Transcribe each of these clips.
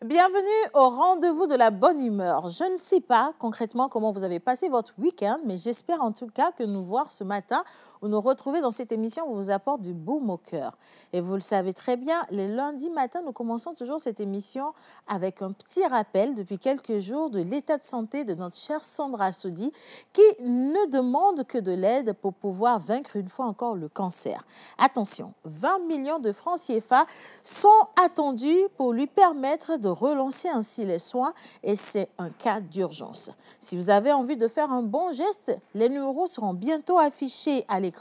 Bienvenue au rendez-vous de la bonne humeur. Je ne sais pas concrètement comment vous avez passé votre week-end, mais j'espère en tout cas que nous voir ce matin ou nous retrouver dans cette émission vous apporte du baume au cœur. Et vous le savez très bien, les lundis matins, nous commençons toujours cette émission avec un petit rappel depuis quelques jours de l'état de santé de notre chère Sandra Sodi qui ne demande que de l'aide pour pouvoir vaincre une fois encore le cancer. Attention, 20 millions de francs CFA sont attendus pour lui permettre de relancer ainsi les soins et c'est un cas d'urgence. Si vous avez envie de faire un bon geste, les numéros seront bientôt affichés à l'écran.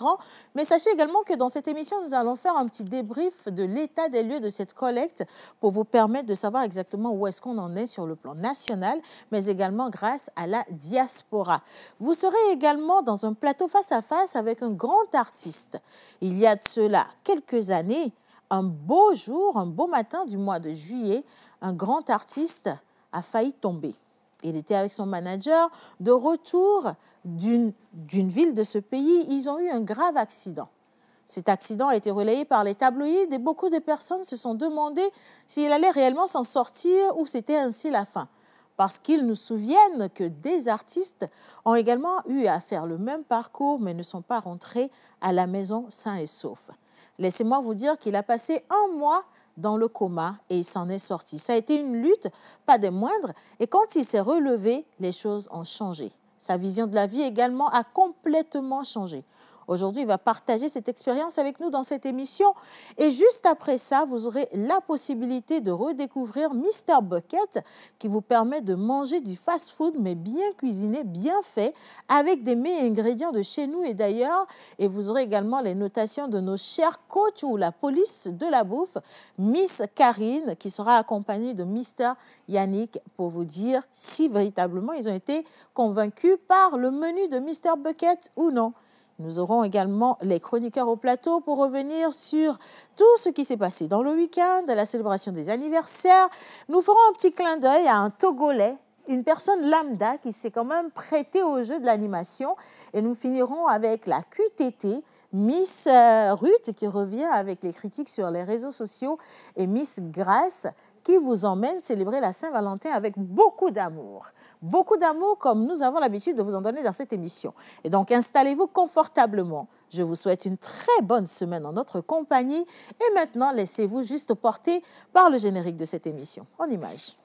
Mais sachez également que dans cette émission, nous allons faire un petit débrief de l'état des lieux de cette collecte pour vous permettre de savoir exactement où est-ce qu'on en est sur le plan national, mais également grâce à la diaspora. Vous serez également dans un plateau face à face avec un grand artiste. Il y a de cela quelques années, un beau jour, un beau matin du mois de juillet, un grand artiste a failli tomber. Il était avec son manager de retour d'une ville de ce pays. Ils ont eu un grave accident. Cet accident a été relayé par les tabloïds et beaucoup de personnes se sont demandé s'il allait réellement s'en sortir ou c'était ainsi la fin. Parce qu'ils nous souviennent que des artistes ont également eu à faire le même parcours mais ne sont pas rentrés à la maison sains et saufs. Laissez-moi vous dire qu'il a passé un mois dans le coma et il s'en est sorti. Ça a été une lutte, pas des moindres, et quand il s'est relevé, les choses ont changé. Sa vision de la vie également a complètement changé. Aujourd'hui, il va partager cette expérience avec nous dans cette émission. Et juste après ça, vous aurez la possibilité de redécouvrir Mr Bucket qui vous permet de manger du fast-food, mais bien cuisiné, bien fait, avec des mets ingrédients de chez nous et d'ailleurs. Et vous aurez également les notations de nos chers coachs ou la police de la bouffe, Miss Karine, qui sera accompagnée de Mr Yannick pour vous dire si véritablement ils ont été convaincus par le menu de Mr Bucket ou non. Nous aurons également les chroniqueurs au plateau pour revenir sur tout ce qui s'est passé dans le week-end, la célébration des anniversaires. Nous ferons un petit clin d'œil à un Togolais, une personne lambda qui s'est quand même prêtée au jeu de l'animation. Et nous finirons avec la QTT, Miss Ruth qui revient avec les critiques sur les réseaux sociaux et Miss Grace qui vous emmène célébrer la Saint-Valentin avec beaucoup d'amour. Beaucoup d'amour comme nous avons l'habitude de vous en donner dans cette émission. Et donc, installez-vous confortablement. Je vous souhaite une très bonne semaine en notre compagnie. Et maintenant, laissez-vous juste porter par le générique de cette émission. En images.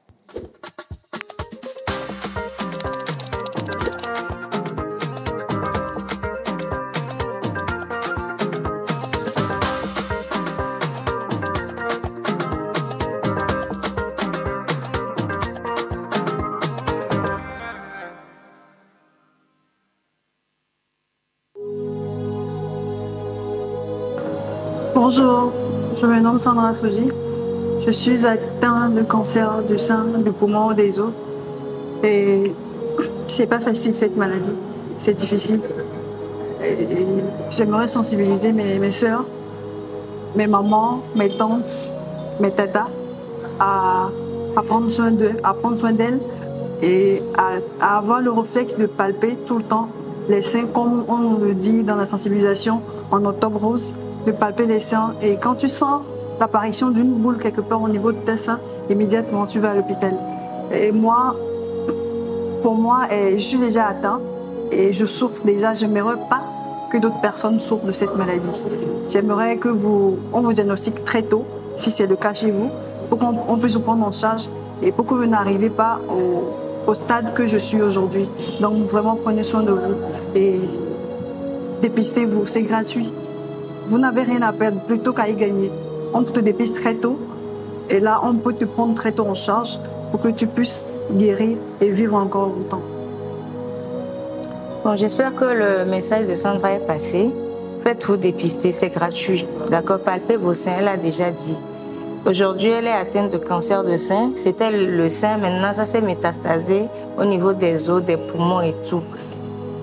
Bonjour, je me nomme Sandra Sodi. Je suis atteinte de cancer du sein, du poumon, des os. Et c'est pas facile cette maladie, c'est difficile. J'aimerais sensibiliser mes soeurs, mes mamans, mes tantes, mes tatas à prendre soin d'elles et à avoir le réflexe de palper tout le temps les seins, comme on le dit dans la sensibilisation en octobre rose, de palper les seins. Et quand tu sens l'apparition d'une boule quelque part au niveau de tes seins, immédiatement tu vas à l'hôpital. Et moi, pour moi, je suis déjà atteinte et je souffre déjà. J'aimerais pas que d'autres personnes souffrent de cette maladie. J'aimerais que on vous diagnostique très tôt, si c'est le cas chez vous, pour qu'on puisse vous prendre en charge et pour que vous n'arrivez pas au stade que je suis aujourd'hui. Donc vraiment, prenez soin de vous et dépistez-vous, c'est gratuit. Vous n'avez rien à perdre, plutôt qu'à y gagner. On te dépiste très tôt et là, on peut te prendre très tôt en charge pour que tu puisses guérir et vivre encore longtemps. Bon, j'espère que le message de Sandra est passé. Faites-vous dépister, c'est gratuit. D'accord, palpez vos seins, elle a déjà dit. Aujourd'hui, elle est atteinte de cancer de sein. C'était le sein, maintenant ça s'est métastasé au niveau des os, des poumons et tout.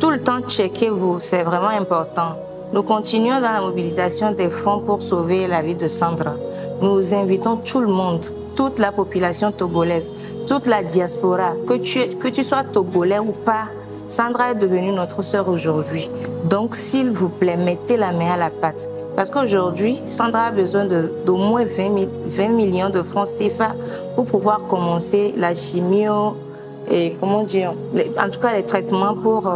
Tout le temps, checkez-vous, c'est vraiment important. Nous continuons dans la mobilisation des fonds pour sauver la vie de Sandra. Nous invitons tout le monde, toute la population togolaise, toute la diaspora, que tu sois togolais ou pas, Sandra est devenue notre sœur aujourd'hui. Donc, s'il vous plaît, mettez la main à la pâte. Parce qu'aujourd'hui, Sandra a besoin d'au moins 20 millions de francs CFA pour pouvoir commencer la chimio et, comment dire, en tout cas les traitements pour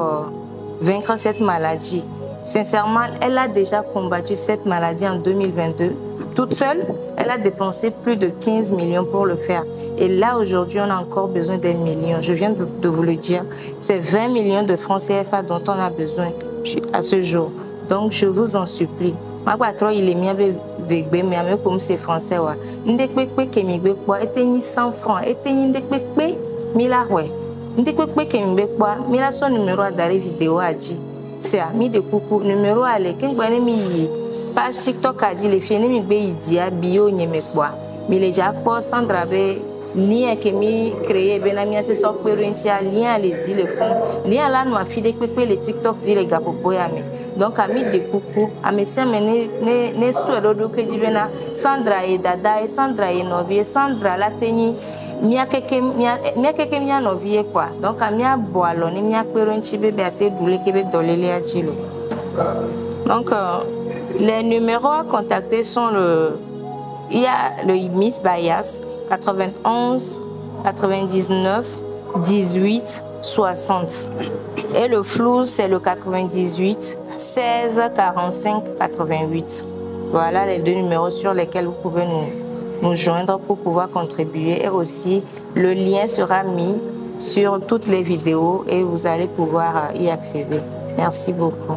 vaincre cette maladie. Sincèrement, elle a déjà combattu cette maladie en 2022. Toute seule, elle a dépensé plus de 15 millions pour le faire. Et là, aujourd'hui, on a encore besoin des millions. Je viens de vous le dire. C'est 20 millions de francs CFA dont on a besoin à ce jour. Donc, je vous en supplie. Ma patron, il est mis avec Vegbe, mais comme c'est français, ouais. Ndekpekpe kemigbe kwa, eteni 100 francs, eteni ndekpekpe, mila ouais. Ndekpekpe kemigbe kwa, mila son numéro à dari vidéo a dit. C'est à mi de coucou, numéro à l'équipe, mi page TikTok a dit les filles, mi be idia bio nyeme kwa. Mi le japo Sandra be lien que mi créé benamia te so perentia lien les dit le fond. Lien là nous a fait dekpekpe le TikTok dit les gars pour yami. Donc, ami de coucou, ami se ne souhaite que divena Sandra et Dada et Sandra et Novie, Sandra la teni, mia keke mia Novie quoi. Donc, amia boalon, mia peronchi bébé à te doule qui veut doler à Chilo. Donc, les numéros à contacter sont il y a le Miss Bias 91 99 18 60 et le flou c'est le 98 16 45 88. Voilà les deux numéros sur lesquels vous pouvez nous joindre pour pouvoir contribuer. Et aussi, le lien sera mis sur toutes les vidéos et vous allez pouvoir y accéder. Merci beaucoup.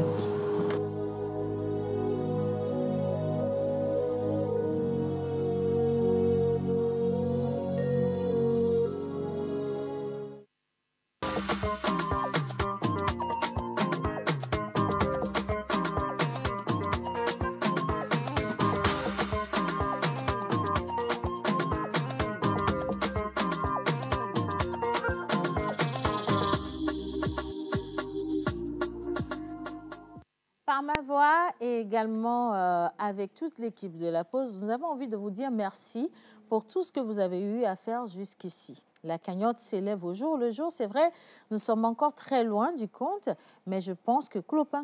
Par ma voix et également avec toute l'équipe de la pause, nous avons envie de vous dire merci pour tout ce que vous avez eu à faire jusqu'ici. La cagnotte s'élève au jour le jour. C'est vrai, nous sommes encore très loin du compte, mais je pense que clopin,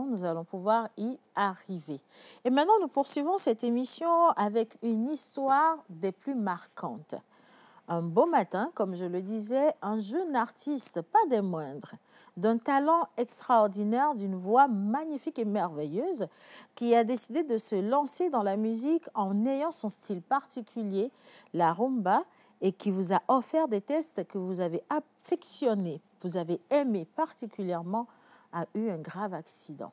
nous allons pouvoir y arriver. Et maintenant, nous poursuivons cette émission avec une histoire des plus marquantes. Un beau matin, comme je le disais, un jeune artiste, pas des moindres, d'un talent extraordinaire, d'une voix magnifique et merveilleuse, qui a décidé de se lancer dans la musique en ayant son style particulier, la rumba, et qui vous a offert des tests que vous avez affectionnés, vous avez aimé particulièrement, a eu un grave accident.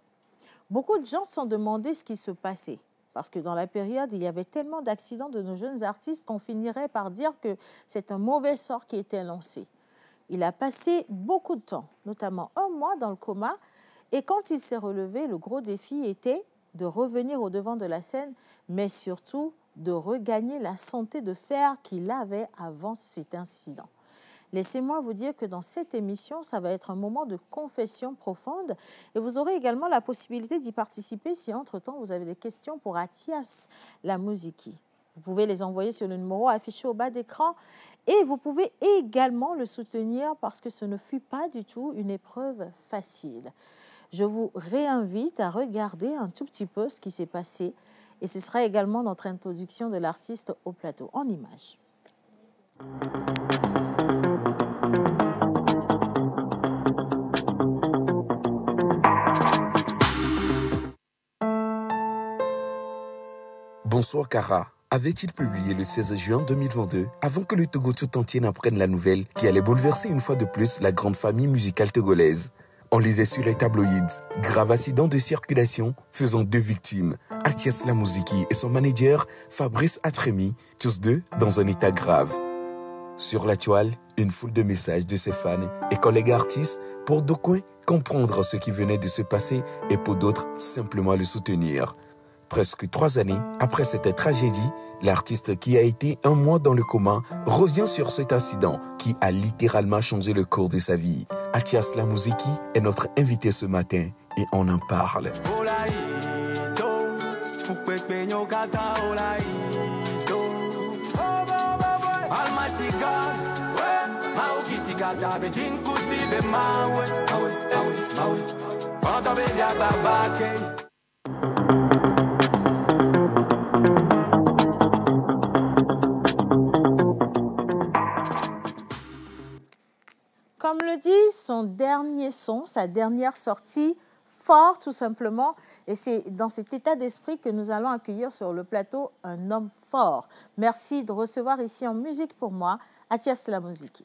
Beaucoup de gens se sont demandé ce qui se passait. Parce que dans la période, il y avait tellement d'accidents de nos jeunes artistes qu'on finirait par dire que c'est un mauvais sort qui était lancé. Il a passé beaucoup de temps, notamment 1 mois dans le coma. Et quand il s'est relevé, le gros défi était de revenir au devant de la scène, mais surtout de regagner la santé de fer qu'il avait avant cet incident. Laissez-moi vous dire que dans cette émission, ça va être un moment de confession profonde et vous aurez également la possibilité d'y participer si entre-temps vous avez des questions pour Atias Lamuziki. Vous pouvez les envoyer sur le numéro affiché au bas d'écran et vous pouvez également le soutenir parce que ce ne fut pas du tout une épreuve facile. Je vous réinvite à regarder un tout petit peu ce qui s'est passé et ce sera également notre introduction de l'artiste au plateau en images. Bonsoir Kara. Avait-il publié le 16 juin 2022 avant que le Togo tout entier n'apprenne la nouvelle qui allait bouleverser une fois de plus la grande famille musicale togolaise? On lisait sur les tabloïds, grave accident de circulation faisant 2 victimes, Atias Lamuziki et son manager Fabrice Atremi, tous deux dans un état grave. Sur la toile, une foule de messages de ses fans et collègues artistes pour d'aucuns comprendre ce qui venait de se passer et pour d'autres, simplement le soutenir. Presque 3 années après cette tragédie, l'artiste qui a été 1 mois dans le coma revient sur cet incident qui a littéralement changé le cours de sa vie. Athias Lamuziki est notre invité ce matin et on en parle. Comme le dit son dernier son, sa dernière sortie, fort tout simplement. Et c'est dans cet état d'esprit que nous allons accueillir sur le plateau un homme fort. Merci de recevoir ici en musique pour moi, Athias Lamuziki.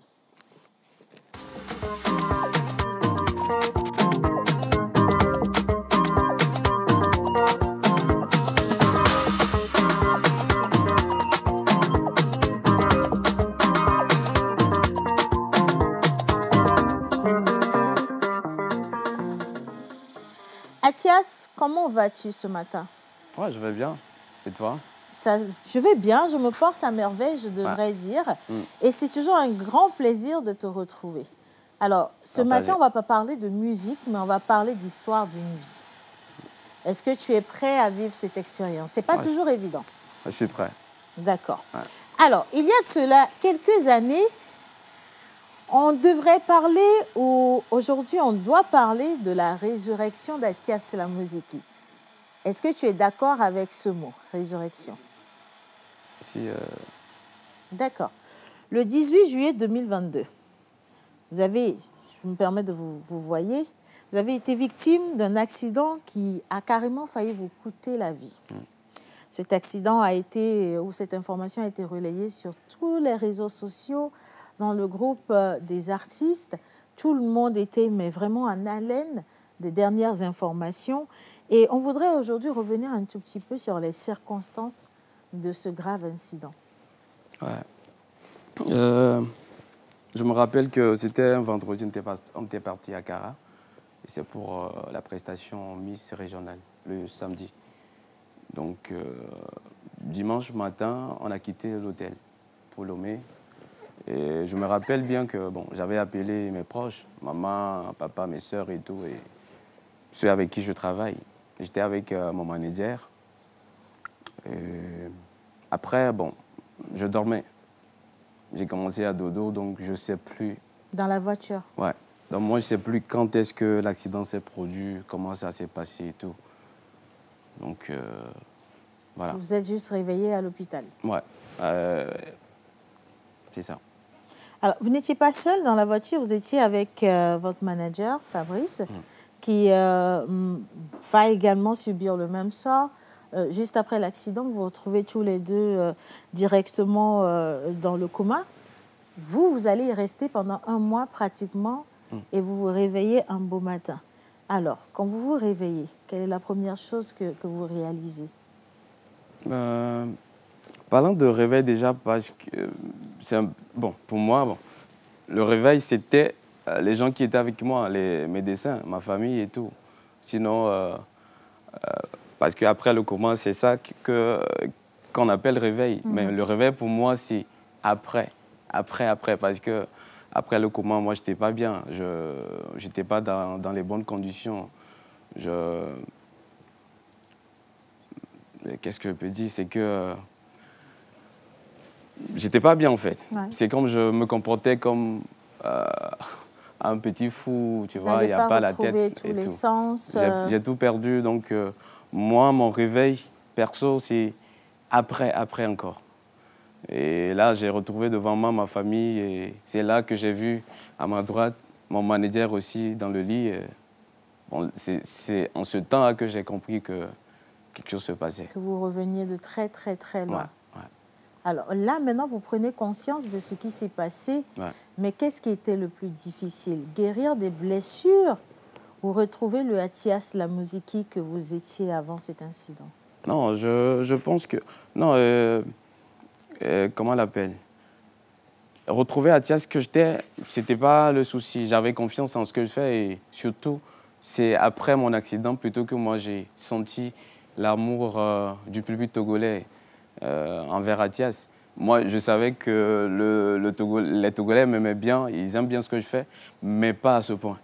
Athias, comment vas-tu ce matin? Ouais, je vais bien. Et toi? Je vais bien, je me porte à merveille, je devrais dire. Et c'est toujours un grand plaisir de te retrouver. Alors, ce matin, on ne va pas parler de musique, mais on va parler d'histoire d'une vie. Est-ce que tu es prêt à vivre cette expérience? Ce n'est pas toujours évident. Je suis prêt. D'accord. Ouais. Alors, il y a de cela quelques années, on devrait parler, ou aujourd'hui, on doit parler de la résurrection d'Athias Lamuziki. Est-ce que tu es d'accord avec ce mot, résurrection? Si, D'accord. Le 18 juillet 2022, vous avez, je me permets de vous voyez, vous avez été victime d'un accident qui a carrément failli vous coûter la vie. Cet accident a été, ou cette information a été relayée sur tous les réseaux sociaux, dans le groupe des artistes. Tout le monde était mais vraiment en haleine des dernières informations. Et on voudrait aujourd'hui revenir un tout petit peu sur les circonstances de ce grave incident. Ouais. Je me rappelle que c'était un vendredi, on était parti à Cara. Et c'est pour la prestation Miss régionale, le samedi. Donc, dimanche matin, on a quitté l'hôtel pour Lomé. Et je me rappelle bien que bon, j'avais appelé mes proches, maman, papa, mes soeurs et tout, et ceux avec qui je travaille. J'étais avec mon manager. Et après, bon, je dormais. J'ai commencé à dodo, donc je ne sais plus. Dans la voiture? Ouais. Donc moi, je ne sais plus quand est-ce que l'accident s'est produit, comment ça s'est passé et tout. Donc, voilà. Vous êtes juste réveillé à l'hôpital? Ouais. C'est ça. Alors, vous n'étiez pas seul dans la voiture, vous étiez avec votre manager, Fabrice, qui va également subir le même sort. Juste après l'accident, vous vous retrouvez tous les deux directement dans le coma. Vous allez y rester pendant 1 mois pratiquement et vous vous réveillez un beau matin. Alors, quand vous vous réveillez, quelle est la première chose que vous réalisez? Parlant de réveil déjà, parce que bon, pour moi, bon, le réveil, c'était les gens qui étaient avec moi, mes médecins, ma famille et tout. Sinon, parce qu'après le coma, c'est ça qu'on appelle réveil. Mais le réveil, pour moi, c'est après. Parce que après le coma, moi, je n'étais pas bien. Je n'étais pas dans les bonnes conditions. Qu'est-ce que je peux dire? C'est que j'étais pas bien, en fait. Ouais. C'est comme je me comportais comme un petit fou, tu vois, il n'y a pas la tête tous les sens. J'ai tout perdu, donc moi, mon réveil perso, c'est après encore. Et là, j'ai retrouvé devant moi ma famille et c'est là que j'ai vu à ma droite mon manager aussi dans le lit. Bon, c'est en ce temps-là que j'ai compris que quelque chose se passait. Que vous reveniez de très, très, très loin. Ouais. Alors là, maintenant, vous prenez conscience de ce qui s'est passé. Ouais. Mais qu'est-ce qui était le plus difficile? Guérir des blessures ou retrouver le Athias Lamuziki que vous étiez avant cet incident? Non, je pense que... Non, comment on l'appelle? retrouver Athias que j'étais, ce n'était pas le souci. J'avais confiance en ce que je fais et surtout, c'est après mon accident plutôt que moi j'ai senti l'amour du public togolais envers Athias. Moi, je savais que les Togolais m'aimaient bien, ils aiment bien ce que je fais, mais pas à ce point.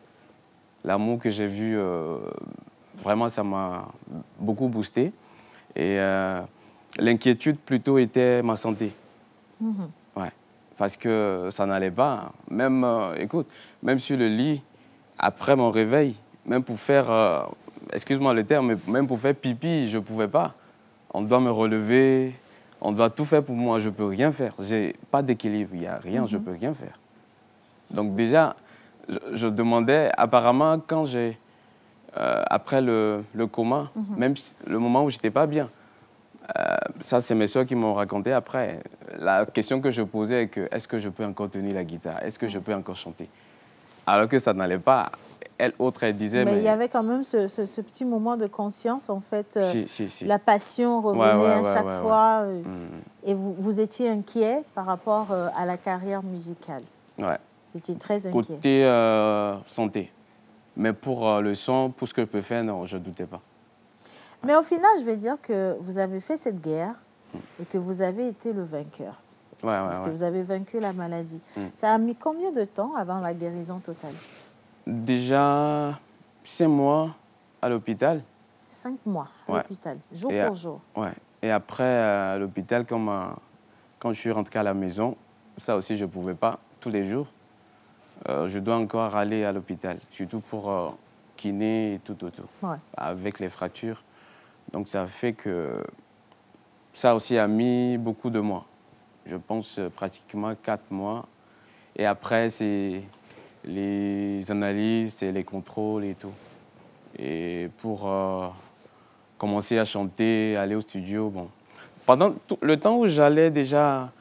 L'amour que j'ai vu, vraiment, ça m'a beaucoup boosté. Et l'inquiétude plutôt était ma santé. Ouais, parce que ça n'allait pas. Même, écoute, même sur le lit, après mon réveil, même pour faire, excuse-moi le terme, mais même pour faire pipi, je ne pouvais pas. On doit me relever. On doit tout faire pour moi, je ne peux rien faire. Je n'ai pas d'équilibre, il n'y a rien, je ne peux rien faire. Donc déjà, je demandais, apparemment, quand j'ai, après le coma, même le moment où je n'étais pas bien, ça c'est mes soeurs qui m'ont raconté après, la question que je posais est que est-ce que je peux encore tenir la guitare, est-ce que je peux encore chanter? Alors que ça n'allait pas. Elle disait... Mais il y avait quand même ce petit moment de conscience, en fait. Si. La passion revenait à chaque fois. Et vous étiez inquiet par rapport à la carrière musicale. Ouais. Vous étiez très inquiet. Côté santé. Mais pour le son, pour ce que je peux faire, non, je ne doutais pas. Mais au final, je vais dire que vous avez fait cette guerre et que vous avez été le vainqueur. Parce que vous avez vaincu la maladie. Ça a mis combien de temps avant la guérison totale? Déjà 5 mois à l'hôpital. 5 mois à l'hôpital, jour pour jour. Ouais. Et après, à l'hôpital, quand je suis rentré à la maison, ça aussi, je ne pouvais pas, tous les jours. Je dois encore aller à l'hôpital, surtout pour kiné et tout autour, avec les fractures. Donc, ça fait que ça aussi a mis beaucoup de mois. Je pense pratiquement 4 mois. Et après, c'est les analyses et les contrôles et tout. Et pour commencer à chanter, aller au studio, bon. Pendant le temps où j'allais déjà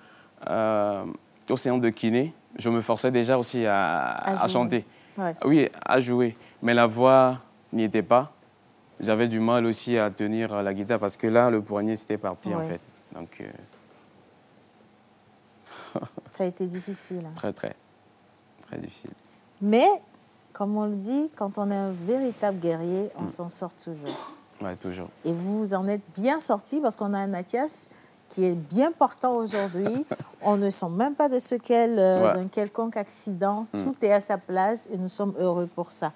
au séance de kiné, je me forçais déjà aussi à chanter. Oui, à jouer. Mais la voix n'y était pas. J'avais du mal aussi à tenir la guitare parce que là, le poignet, c'était parti en fait. Donc, ça a été difficile. Hein. Très difficile. Mais, comme on le dit, quand on est un véritable guerrier, on s'en sort toujours. Oui, toujours. Et vous en êtes bien sorti parce qu'on a un Athias qui est bien portant aujourd'hui. On ne sent même pas de séquelles d'un quelconque accident. Tout est à sa place et nous sommes heureux pour ça.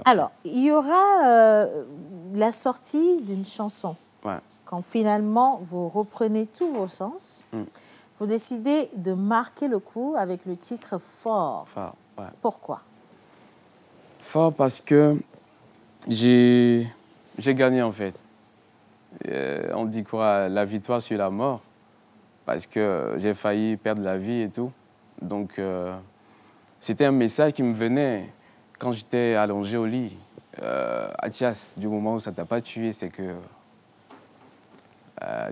Alors, il y aura la sortie d'une chanson. Quand finalement vous reprenez tous vos sens, vous décidez de marquer le coup avec le titre Fort. Pourquoi? Fort parce que j'ai gagné en fait. On dit quoi? La victoire sur la mort. Parce que j'ai failli perdre la vie et tout. Donc, c'était un message qui me venait quand j'étais allongé au lit. Athias, du moment où ça ne t'a pas tué, c'est que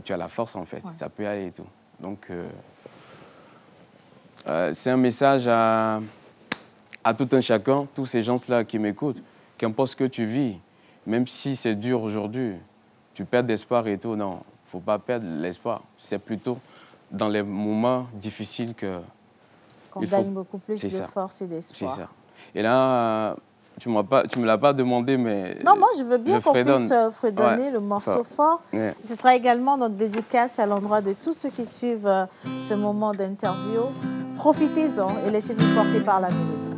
tu as la force en fait. Ça peut aller et tout. Donc, c'est un message à tout un chacun, tous ces gens-là qui m'écoutent. Qu'importe ce que tu vis, même si c'est dur aujourd'hui, tu perds d'espoir et tout, non, il ne faut pas perdre l'espoir. C'est plutôt dans les moments difficiles qu'on gagne beaucoup plus de force et d'espoir. C'est ça. Et là, tu ne me l'as pas demandé, mais... Non, moi, je veux bien qu'on puisse fredonner le morceau Fort. Ce sera également notre dédicace à l'endroit de tous ceux qui suivent ce moment d'interview. Profitez-en et laissez-vous porter par la mélodie.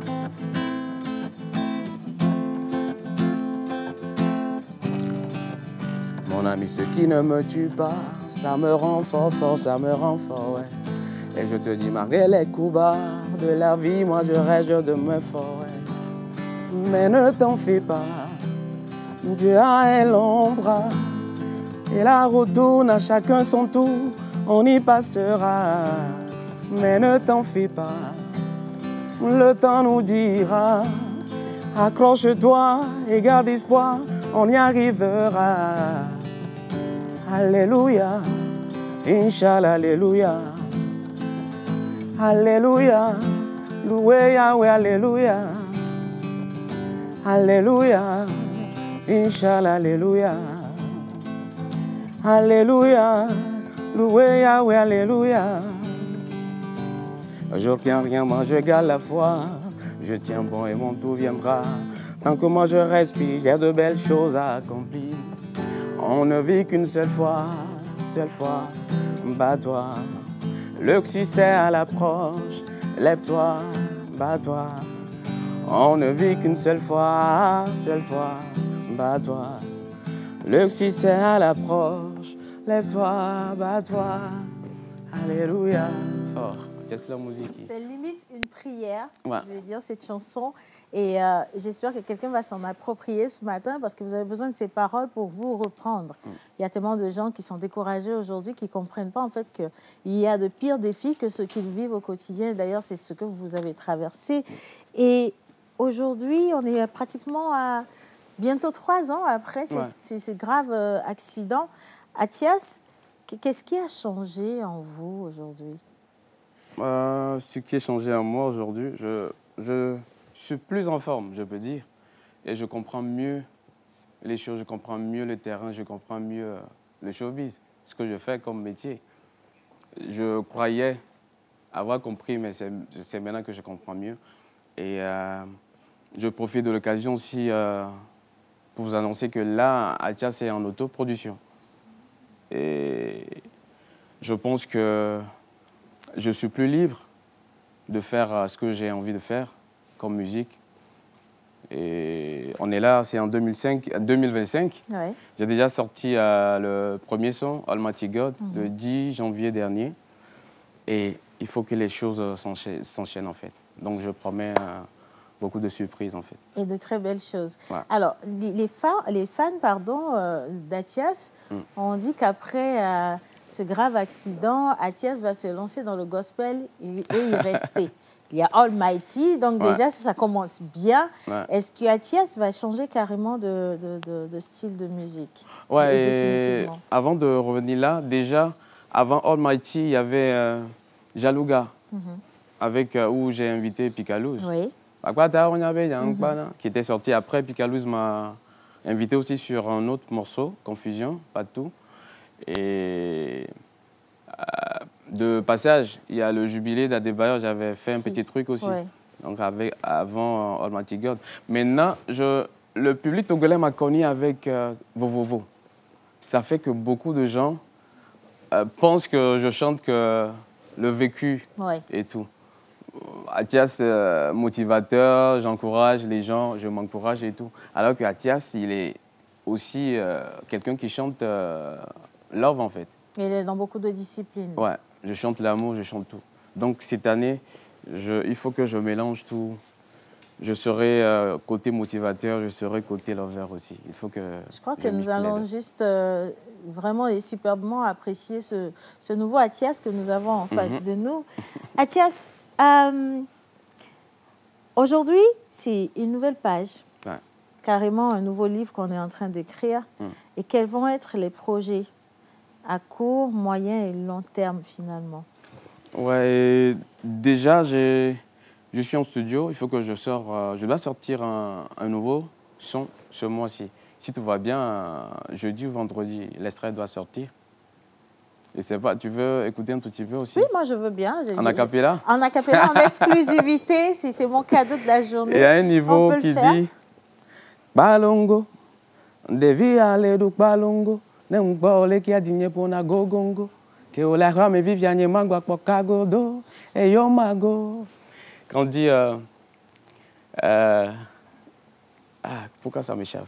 Mon ami, ce qui ne me tue pas, ça me rend fort, ça me rend fort, ouais. Et je te dis, malgré les coups bas de la vie, moi je reste de me fort, ouais. Mais ne t'en fais pas, Dieu a un long bras. Et la route tourne à chacun son tour, on y passera. Mais ne t'en fais pas, le temps nous dira. Accroche-toi et garde espoir, on y arrivera. Alléluia, Inch'Allah, Alléluia. Alléluia, loué Yahweh, Alléluia. Alléluia, Inch'Allah, Alléluia. Alléluia, loué Yahweh, Alléluia. Je tiens rien, moi je garde la foi. Je tiens bon et mon tout viendra. Tant que moi je respire, j'ai de belles choses à accomplir. On ne vit qu'une seule fois, bats-toi. Le succès à l'approche, lève-toi, bats-toi. On ne vit qu'une seule fois, bats-toi. Le succès à l'approche, lève-toi, bats-toi. Alléluia. Fort. C'est la musique. C'est limite une prière, ouais. Je vais dire, cette chanson. Et j'espère que quelqu'un va s'en approprier ce matin parce que vous avez besoin de ces paroles pour vous reprendre. Il y a tellement de gens qui sont découragés aujourd'hui, qui ne comprennent pas en fait qu'il y a de pires défis que ceux qu'ils vivent au quotidien. D'ailleurs, c'est ce que vous avez traversé. Et aujourd'hui, on est pratiquement à bientôt 3 ans après ces graves accidents. Athias, qu'est-ce qui a changé en vous aujourd'hui? Ce qui a changé en moi aujourd'hui, je suis plus en forme, je peux dire. Et je comprends mieux les choses, je comprends mieux le terrain, je comprends mieux le showbiz, ce que je fais comme métier. Je croyais avoir compris, mais c'est maintenant que je comprends mieux. Et je profite de l'occasion aussi pour vous annoncer que là, Athias est en autoproduction. Et je pense que je suis plus libre de faire ce que j'ai envie de faire comme musique. Et on est là, c'est en 2025. Ouais. J'ai déjà sorti le premier son, Almighty God, le 10 janvier dernier. Et il faut que les choses s'enchaînent en fait. Donc je promets beaucoup de surprises en fait. Et de très belles choses. Ouais. Alors, les fans d'Athias ont dit qu'après ce grave accident, Athias va se lancer dans le gospel et y rester. Il y a Almighty, donc déjà, ça commence bien. Ouais. Est-ce que Athias va changer carrément de style de musique? Ouais, et avant de revenir là, déjà, avant Almighty, il y avait Jalouga, avec où j'ai invité Picalouz. Oui. Qui était sorti après. Picalouz m'a invité aussi sur un autre morceau, Confusion, pas de tout. Et de passage, il y a le jubilé d'Adebayor, j'avais fait un petit truc aussi. Ouais. Donc avant Almighty God. Maintenant, le public togolais m'a connu avec Vovovo. Ça fait que beaucoup de gens pensent que je chante que le vécu et tout. Athias, motivateur, j'encourage les gens, je m'encourage et tout. Alors que Athias, il est aussi quelqu'un qui chante love en fait. Il est dans beaucoup de disciplines. Ouais, je chante l'amour, je chante tout. Donc cette année, il faut que je mélange tout. Je serai côté motivateur, je serai côté lover aussi. Il faut que je crois que nous allons juste vraiment et superbement apprécier ce nouveau Athias que nous avons en face de nous. Athias, aujourd'hui, c'est une nouvelle page. Ouais. Carrément un nouveau livre qu'on est en train d'écrire. Et quels vont être les projets à court, moyen et long terme finalement? Ouais, déjà, je suis en studio. Il faut que je dois sortir un nouveau son ce mois-ci. Si tout va bien, jeudi ou vendredi, l'extrait doit sortir. Et c'est pas, tu veux écouter un tout petit peu aussi? Oui, moi je veux bien. En acapella? En acapella, en exclusivité, c'est mon cadeau de la journée. Il y a un niveau qui dit Balongo, devi aller du Balongo. Ne m'bole qui a digné pour na gogongo, que o la rame viviane mangwa pour kagodo et yo mago. Quand on dit pourquoi ça m'échappe?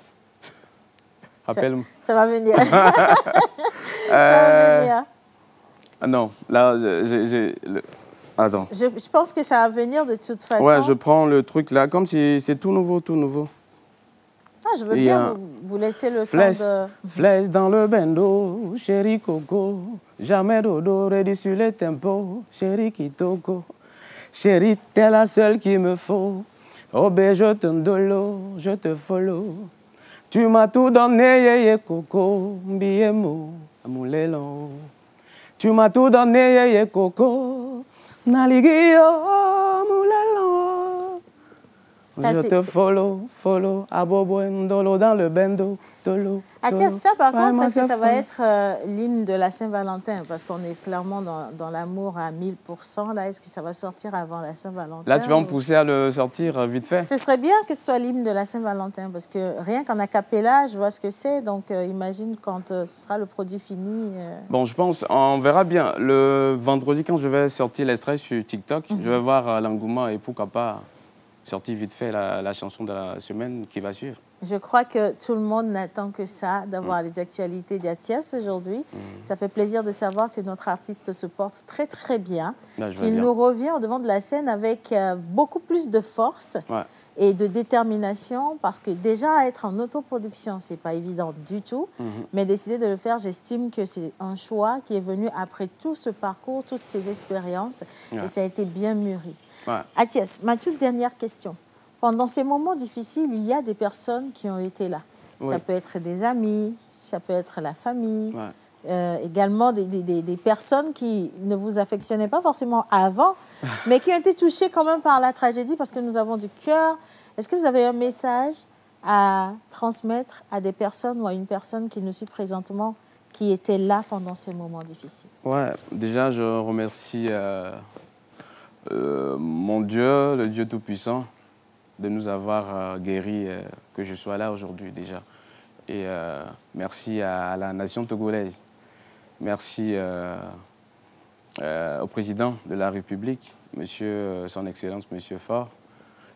Rappelle-moi. Ça va venir. Ça va venir. Non, là, attends. Je pense que ça va venir de toute façon. Ouais, je prends le truc là, comme si c'est tout nouveau, tout nouveau. Ah, je veux bien vous laisser le temps de... Flèche dans le bendo, chéri coco. Jamais dodo, ready sur le tempo, chéri kitoko. Chéri, t'es la seule qu'il me faut. Oh ben, je te dolo, je te follow. Tu m'as tout donné, yé coco, biemo, amoulelo. Tu m'as tout donné, yé coco, naligio, amoulelo. Je te follow, à Bobo Ndolo dans le bendo, dolo. Ah tiens, ça par contre, est-ce que ça va être l'hymne de la Saint-Valentin? Parce qu'on est clairement dans l'amour à 1000%. Là, est-ce que ça va sortir avant la Saint-Valentin? Là, tu vas me pousser à le sortir vite fait. Ce serait bien que ce soit l'hymne de la Saint-Valentin, parce que rien qu'en acapella, je vois ce que c'est. Donc, imagine quand ce sera le produit fini. Bon, je pense, on verra bien. Le vendredi, quand je vais sortir l'extrait sur TikTok, je vais voir l'engouement et pourquoi pas sortir vite fait la chanson de la semaine qui va suivre. Je crois que tout le monde n'attend que ça, d'avoir les actualités d'Athias aujourd'hui. Ça fait plaisir de savoir que notre artiste se porte très, très bien. Il nous revient au devant de la scène avec beaucoup plus de force et de détermination, parce que déjà, être en autoproduction, ce n'est pas évident du tout. Mais décider de le faire, j'estime que c'est un choix qui est venu après tout ce parcours, toutes ces expériences, et ça a été bien mûri. Athias, ma toute dernière question. Pendant ces moments difficiles, il y a des personnes qui ont été là. Ça peut être des amis, ça peut être la famille, également des personnes qui ne vous affectionnaient pas forcément avant, mais qui ont été touchées quand même par la tragédie, parce que nous avons du cœur. Est-ce que vous avez un message à transmettre à des personnes ou à une personne qui nous suit présentement, qui était là pendant ces moments difficiles? Ouais, déjà, je remercie mon Dieu, le Dieu Tout-Puissant, de nous avoir guéris, que je sois là aujourd'hui déjà. Et merci à la nation togolaise. Merci au président de la République, Son Excellence, Monsieur Faure.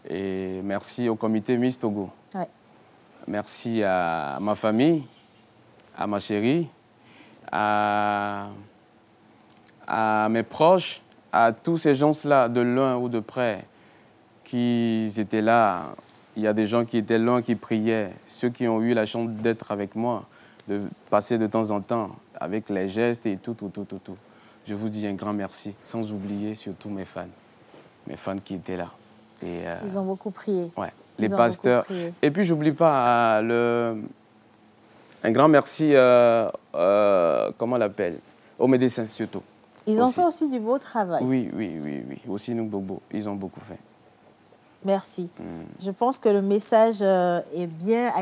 Et merci au comité Miss Togo. Merci à ma famille, à ma chérie, à mes proches, à tous ces gens-là, de loin ou de près, qui étaient là. Il y a des gens qui étaient loin, qui priaient. Ceux qui ont eu la chance d'être avec moi, de passer de temps en temps avec les gestes et tout. Je vous dis un grand merci, sans oublier surtout mes fans qui étaient là. Et, ils ont beaucoup prié. Ouais, les pasteurs. Et puis, j'oublie pas un grand merci, comment on l'appelle, aux médecins surtout. Ils ont fait aussi du beau travail. Oui. Aussi nous, Bobo, ils ont beaucoup fait. Merci. Je pense que le message a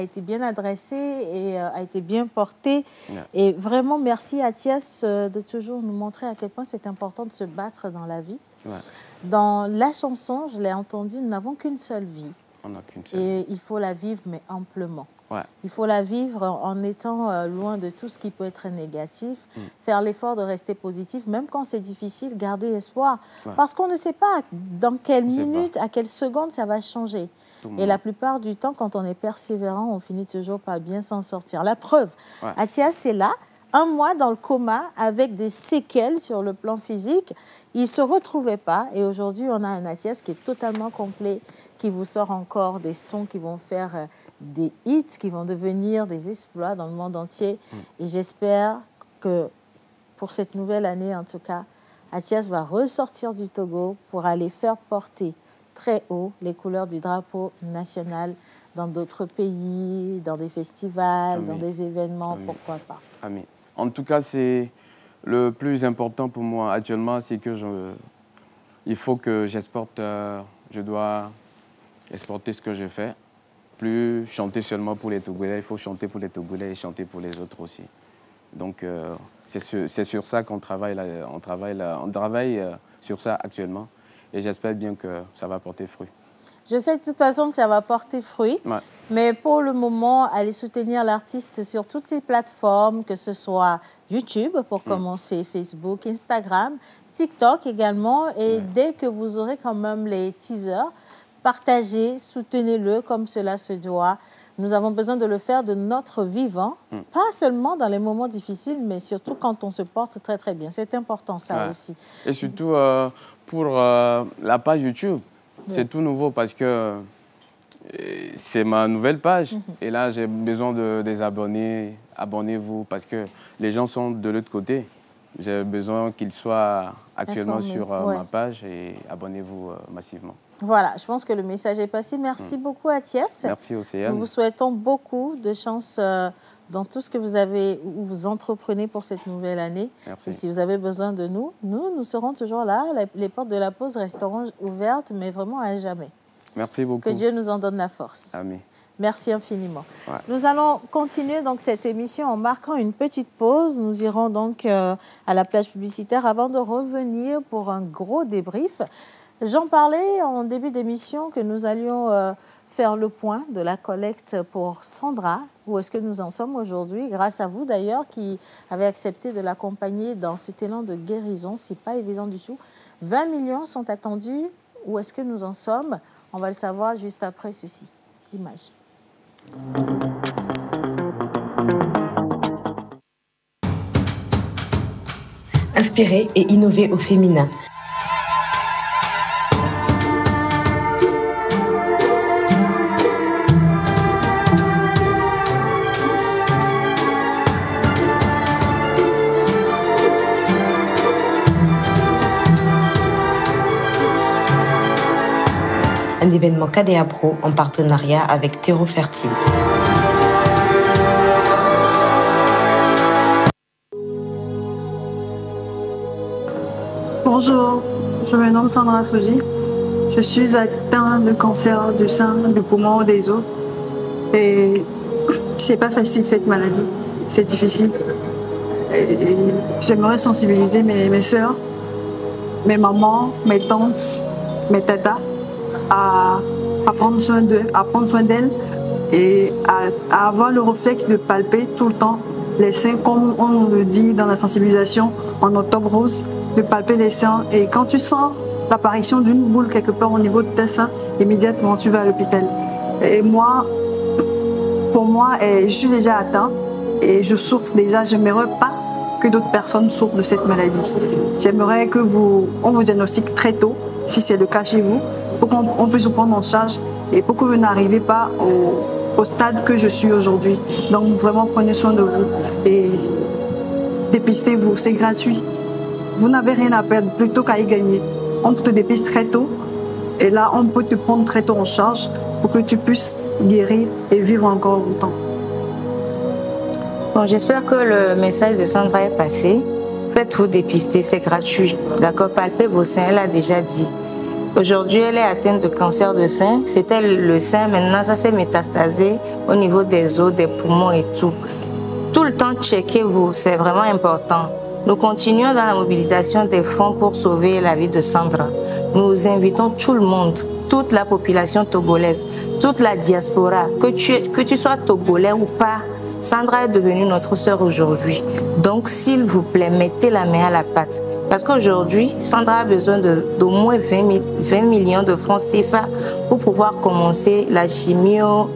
été bien adressé et a été bien porté. Et vraiment, merci Athias de toujours nous montrer à quel point c'est important de se battre dans la vie. Dans la chanson, je l'ai entendu, nous n'avons qu'une seule vie. On n'a qu'une seule. Et il faut la vivre, mais amplement. Il faut la vivre en étant loin de tout ce qui peut être négatif, faire l'effort de rester positif, même quand c'est difficile, garder espoir. Parce qu'on ne sait pas dans quelle minute, à quelle seconde ça va changer. Et la plupart du temps, quand on est persévérant, on finit toujours par bien s'en sortir. La preuve, Athias, c'est là, 1 mois dans le coma, avec des séquelles sur le plan physique. Il ne se retrouvait pas. Et aujourd'hui, on a un Athias qui est totalement complet, qui vous sort encore des sons qui vont faire des hits, qui vont devenir des exploits dans le monde entier. Et j'espère que pour cette nouvelle année, en tout cas, Athias va ressortir du Togo pour aller faire porter très haut les couleurs du drapeau national dans d'autres pays, dans des festivals, dans des événements, pourquoi pas. Amen. En tout cas, c'est le plus important pour moi actuellement, c'est que il faut que j'exporte, je dois exporter ce que je fais. Plus chanter seulement pour les Togolais, il faut chanter pour les Togolais et chanter pour les autres aussi. Donc, c'est sur ça qu'on travaille, on travaille sur ça actuellement. Et j'espère bien que ça va porter fruit. Je sais de toute façon que ça va porter fruit. Mais pour le moment, allez soutenir l'artiste sur toutes ces plateformes, que ce soit YouTube pour commencer, Facebook, Instagram, TikTok également. Et dès que vous aurez quand même les teasers, partagez, soutenez-le comme cela se doit. Nous avons besoin de le faire de notre vivant, pas seulement dans les moments difficiles, mais surtout quand on se porte très, très bien. C'est important, ça aussi. Et surtout, pour la page YouTube, c'est tout nouveau parce que c'est ma nouvelle page. Et là, j'ai besoin des abonnés. Abonnez-vous parce que les gens sont de l'autre côté. J'ai besoin qu'ils soient actuellement sur ma page et abonnez-vous massivement. Voilà, je pense que le message est passé. Merci beaucoup, Athias. Merci, Océane. Nous vous souhaitons beaucoup de chance dans tout ce que vous avez ou vous entreprenez pour cette nouvelle année. Merci. Et si vous avez besoin de nous, nous serons toujours là. Les portes de la pause resteront ouvertes, mais vraiment à jamais. Merci beaucoup. Que Dieu nous en donne la force. Amen. Merci infiniment. Ouais. Nous allons continuer donc cette émission en marquant une petite pause. Nous irons donc à la plage publicitaire avant de revenir pour un gros débrief. J'en parlais en début d'émission que nous allions faire le point de la collecte pour Sandra. Où est-ce que nous en sommes aujourd'hui? Grâce à vous d'ailleurs qui avez accepté de l'accompagner dans cet élan de guérison. Ce n'est pas évident du tout. 20 millions sont attendus. Où est-ce que nous en sommes? On va le savoir juste après ceci. Image. Inspirer et innover au féminin. Un événement KDA Pro en partenariat avec Terreau Fertile. Bonjour, je me nomme Sandra Soji. Je suis atteinte de cancer du sein, du poumon, des os. Et c'est pas facile cette maladie, c'est difficile. Et j'aimerais sensibiliser mes soeurs, mes mamans, mes tantes, mes tatas à prendre soin d'elles et à avoir le réflexe de palper tout le temps les seins, comme on le dit dans la sensibilisation en octobre rose, de palper les seins. Et quand tu sens l'apparition d'une boule quelque part au niveau de tes seins, immédiatement tu vas à l'hôpital. Et moi, pour moi, je suis déjà atteinte et je souffre déjà. J'aimerais pas que d'autres personnes souffrent de cette maladie. J'aimerais que on vous diagnostique très tôt, si c'est le cas chez vous, pour qu'on puisse vous prendre en charge et pour que vous n'arrivez pas au stade que je suis aujourd'hui. Donc vraiment prenez soin de vous et dépistez-vous, c'est gratuit. Vous n'avez rien à perdre plutôt qu'à y gagner. On te dépiste très tôt et là on peut te prendre très tôt en charge pour que tu puisses guérir et vivre encore longtemps. Bon, j'espère que le message de Sandra est passé. Faites-vous dépister, c'est gratuit. D'accord, palpez vos seins, elle a déjà dit. Aujourd'hui, elle est atteinte de cancer de sein. C'était le sein, maintenant ça s'est métastasé au niveau des os, des poumons et tout. Tout le temps, checkez-vous, c'est vraiment important. Nous continuons dans la mobilisation des fonds pour sauver la vie de Sandra. Nous invitons tout le monde, toute la population togolaise, toute la diaspora, que tu sois togolais ou pas, Sandra est devenue notre sœur aujourd'hui. Donc, s'il vous plaît, mettez la main à la pâte. Parce qu'aujourd'hui, Sandra a besoin d'au moins 20 millions de francs CFA pour pouvoir commencer la chimio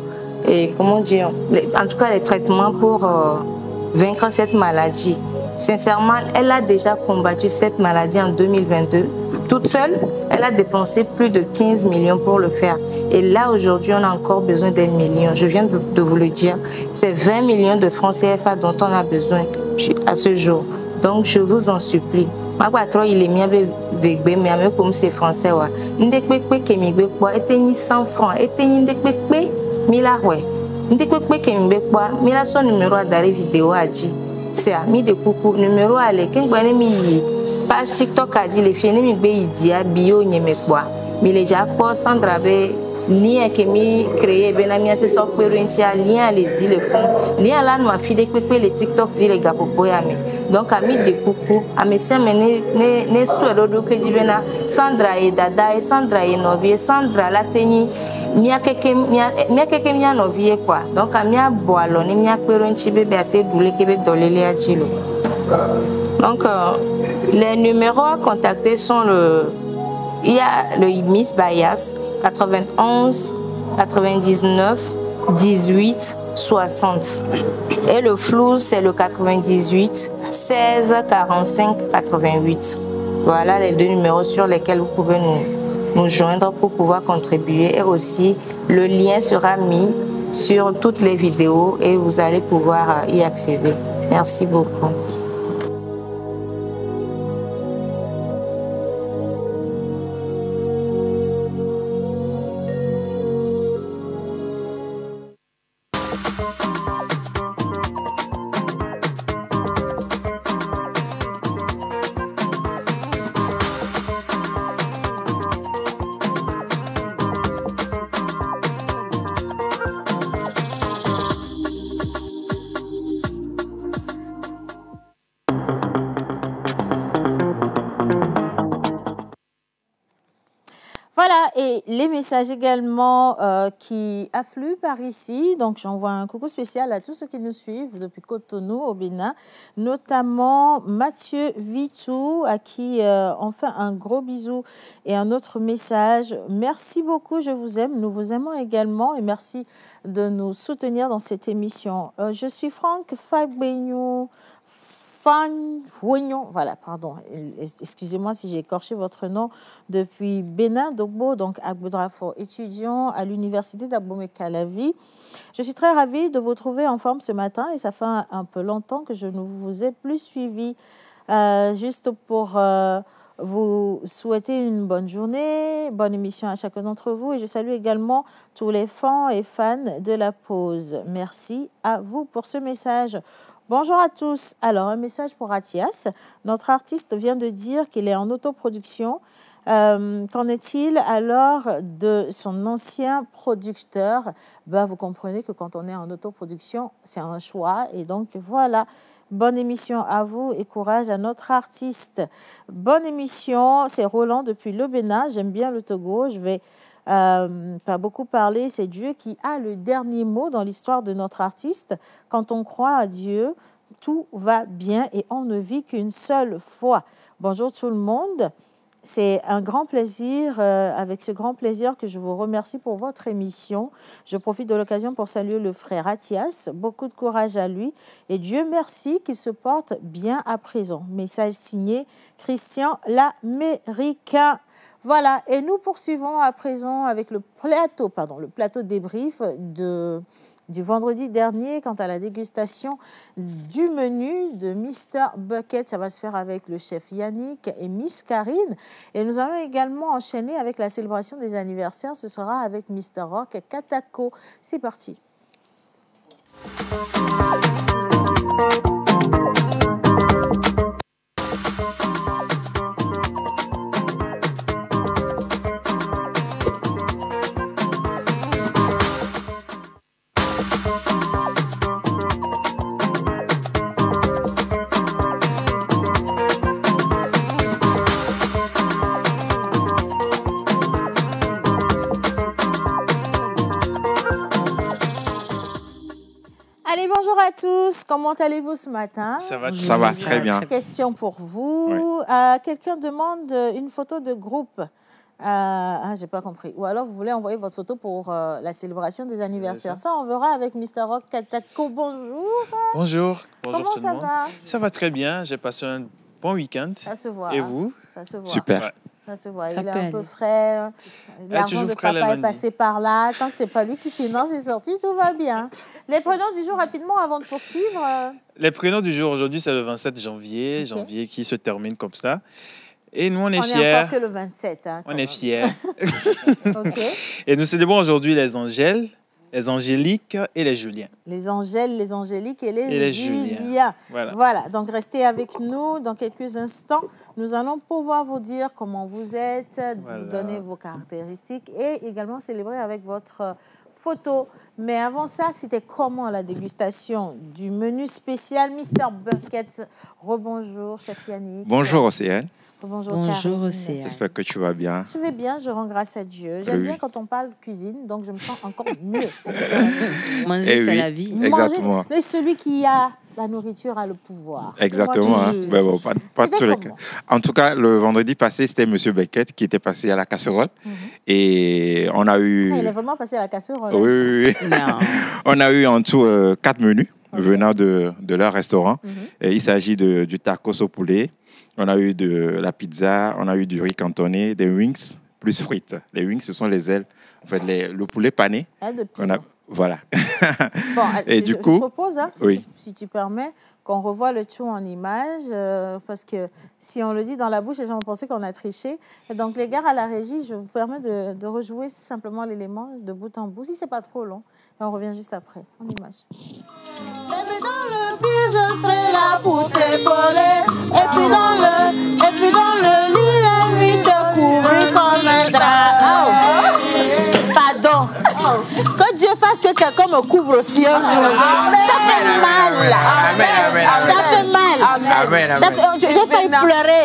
et, comment dire, en tout cas les traitements pour vaincre cette maladie. Sincèrement, elle a déjà combattu cette maladie en 2022. Toute seule, elle a dépensé plus de 15 millions pour le faire. Et là, aujourd'hui, on a encore besoin des millions. Je viens de vous le dire. C'est 20 millions de francs CFA dont on a besoin à ce jour. Donc, je vous en supplie. Il est bien mais comme c'est français. Il 100 francs. Il 1000 son numéro d'arrêt vidéo a dit. C'est ami de coucou numéro à l'équipe. Page TikTok a dit les filles ne me bio nyeme quoi. Mais les déjà pour Sandra lien que mi créé benamia te sok perentia lien les dit le fond. Lien là nous a fait des les TikTok dit les gars pour boyame. Donc ami de coucou a me se ne souelo do que dit bena Sandra et dada et Sandra et novie Sandra la teni mia keke mia novie quoi. Donc a mia boalo ni mia perenti bébé ate doule que be dolele a dilo. Donc les numéros à contacter sont il y a le Miss Bias 91 99 18 60 et le flou c'est le 98 16 45 88. Voilà les deux numéros sur lesquels vous pouvez nous joindre pour pouvoir contribuer et aussi le lien sera mis sur toutes les vidéos et vous allez pouvoir y accéder. Merci beaucoup. Voilà, et les messages également qui affluent par ici. Donc, j'envoie un coucou spécial à tous ceux qui nous suivent depuis Cotonou, au Bénin, notamment Mathieu Vitou, à qui on fait un gros bisou et un autre message. Merci beaucoup, je vous aime. Nous vous aimons également et merci de nous soutenir dans cette émission. Je suis Franck Fagbeignou. Voilà, pardon. Excusez-moi si j'ai écorché votre nom depuis Bénin, Dogbo, donc Agbodrafo, étudiant à l'université d'Abomey-Calavi. Je suis très ravie de vous trouver en forme ce matin et ça fait un peu longtemps que je ne vous ai plus suivi. Juste pour vous souhaiter une bonne journée, bonne émission à chacun d'entre vous et je salue également tous les fans et fans de la pause. Merci à vous pour ce message. Bonjour à tous. Alors, un message pour Athias. Notre artiste vient de dire qu'il est en autoproduction. Qu'en est-il alors de son ancien producteur? Vous comprenez que quand on est en autoproduction, c'est un choix. Et donc, voilà. Bonne émission à vous et courage à notre artiste. Bonne émission. C'est Roland depuis le Bénin. J'aime bien le Togo. Je vais pas beaucoup parler, c'est Dieu qui a le dernier mot dans l'histoire de notre artiste. Quand on croit à Dieu, tout va bien et on ne vit qu'une seule fois. Bonjour tout le monde, c'est un grand plaisir, avec ce grand plaisir que je vous remercie pour votre émission. Je profite de l'occasion pour saluer le frère Athias, beaucoup de courage à lui et Dieu merci qu'il se porte bien à présent. Message signé Christian l'Américain. Voilà, et nous poursuivons à présent avec le plateau débrief du vendredi dernier quant à la dégustation du menu de Mr. Bucket. Ça va se faire avec le chef Yannick et Miss Karine. Et nous allons également enchaîner avec la célébration des anniversaires. Ce sera avec Mr. Rock Katako. C'est parti. Bonjour à tous, comment allez-vous ce matin? Ça va très bien. Question pour vous. Oui. Quelqu'un demande une photo de groupe. J'ai pas compris. Ou alors vous voulez envoyer votre photo pour la célébration des anniversaires. Ça, on verra avec Mr. Rock Katako. Bonjour. Bonjour. Comment tout ça le monde. va? Ça va très bien. J'ai passé un bon week-end. Ça se voit. Et vous? Ça se voit. Super. Ouais. Ça se voit. Il est un peu frais. L'argent de papa est passé par là. Tant que c'est pas lui qui finance les sorties, tout va bien. Les prénoms du jour rapidement avant de poursuivre. Les prénoms du jour aujourd'hui, c'est le 27 janvier. Okay. Janvier qui se termine comme ça. Et nous, on est fiers. On est encore que le 27. Hein, on est fiers. Okay. Et nous célébrons aujourd'hui les Angèles, les Angéliques et les Juliens. Les Angèles, les Angéliques et les Juliens. Voilà. Donc, restez avec nous dans quelques instants. Nous allons pouvoir vous dire comment vous êtes, vous donner vos caractéristiques et également célébrer avec votre photo. Mais avant ça, c'était comment la dégustation du menu spécial Mr. Bucket? Rebonjour, chef Yannick. Bonjour, Océane. Bonjour Océane. J'espère que tu vas bien. Je vais bien, je rends grâce à Dieu. J'aime bien quand on parle cuisine, donc je me sens encore mieux. Manger, c'est la vie. Exactement. Mais celui qui a la nourriture a le pouvoir. Exactement. Pas tous les cas. En tout cas, le vendredi passé, c'était M. Beckett qui était passé à la casserole. Et on a eu... il est vraiment passé à la casserole. Oui. On a eu en tout 4 menus venant de leur restaurant. Et il s'agit du tacos au poulet. On a eu de la pizza, on a eu du riz cantonné, des wings plus frites. Les wings, ce sont les ailes, en fait, le poulet pané. Voilà. Bon, et du coup, je propose, si tu permets, qu'on revoie le tout en images, parce que si on le dit dans la bouche, les gens vont penser qu'on a triché. Et donc, les gars à la régie, je vous permets de rejouer simplement l'élément de bout en bout, si c'est pas trop long. Et on revient juste après, en image. Bébé dans le pire, je serai là pour t'épauler. Et puis dans le lit, la nuit te couvrir comme un drap. Pardon. Que Dieu fasse que quelqu'un me couvre aussi un jour. Ça fait mal. Ça fait mal. J'ai failli pleurer.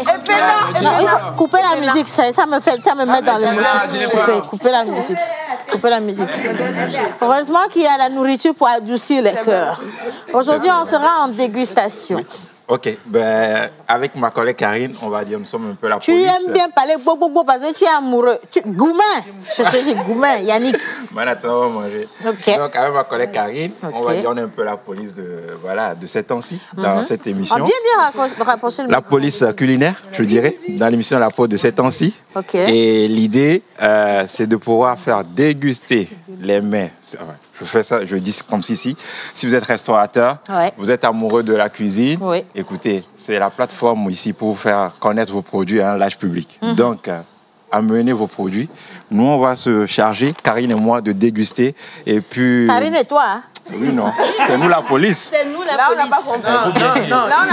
Il faut couper la musique, ça me met dans l'émotion. Couper la musique. Couper la musique. Heureusement qu'il y a la nourriture pour adoucir les cœurs. Aujourd'hui, on sera en dégustation. Oui. Ok, ben, avec ma collègue Karine, on va dire, nous sommes un peu la police. Tu aimes bien parler bobo parce que tu es amoureux. Goumin, je te dis Goumin, Yannick. Maintenant, on va manger. Okay. Donc, avec ma collègue Karine, on va dire, on est un peu la police de ces temps-ci, dans cette émission. On bien rapprocher le La police culinaire, je dirais, dans l'émission La Peau de ces temps-ci. Okay. Et l'idée, c'est de pouvoir faire déguster les mets. Je fais ça, je dis comme si vous êtes restaurateur, vous êtes amoureux de la cuisine, écoutez, c'est la plateforme ici pour vous faire connaître vos produits à un large public. Donc, amenez vos produits. Nous, on va se charger, Karine et moi, de déguster. Et puis... Karine et toi, hein? Oui, non. C'est nous la police. C'est nous la police.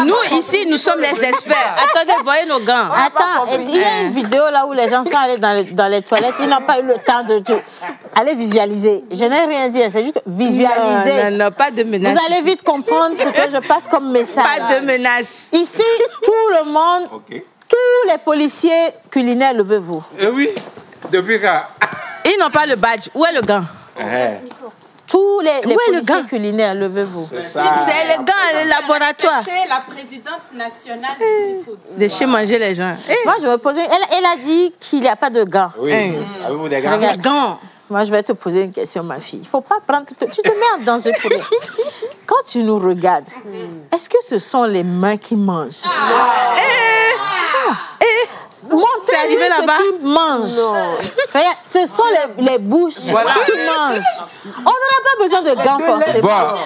Nous, ici, nous sommes les experts. Attendez, voyez nos gants. Attends, il y a une vidéo là où les gens sont allés dans les toilettes. Ils n'ont pas eu le temps de aller visualiser. Je n'ai rien dit, c'est juste visualiser. Non, pas de menace. Vous allez vite comprendre ce que je passe comme message. Pas de menace. Ici, tout le monde, tous les policiers culinaires, levez-vous. Oui, depuis quand? Ils n'ont pas le badge. Où est le gant? Tous les policiers culinaires, levez-vous. C'est le gant, le laboratoire. C'est la présidente nationale du food. De chez manger les gens. Moi, je vais poser. Elle a dit qu'il n'y a pas de gants. Oui. Avez-vous des gants? Regarde. Gants. Moi, je vais te poser une question, ma fille. Il ne faut pas prendre... Tu te mets en danger pour eux. Quand tu nous regardes, est-ce que ce sont les mains qui mangent? C'est arrivé là-bas. Qui mangent. Regarde, ce sont les bouches qui mangent. On n'aura pas besoin de gants forcément.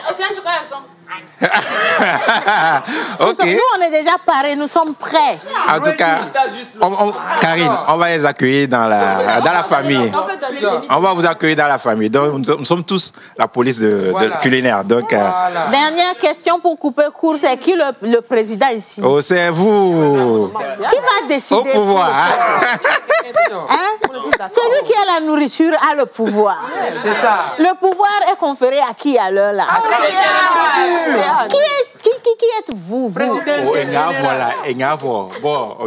Okay. Nous, on est déjà parés, nous sommes prêts. En tout cas, Karine, on va les accueillir dans la famille. On va vous accueillir dans la famille. Donc, nous sommes tous la police de culinaire. Donc, dernière question pour couper court, c'est qui le président ici? Oh, c'est vous. Qui va décider? Au pouvoir. Celui qui a la nourriture a le pouvoir. C'est ça. Le pouvoir est conféré à qui à l'heure là? Qui êtes-vous? Bon,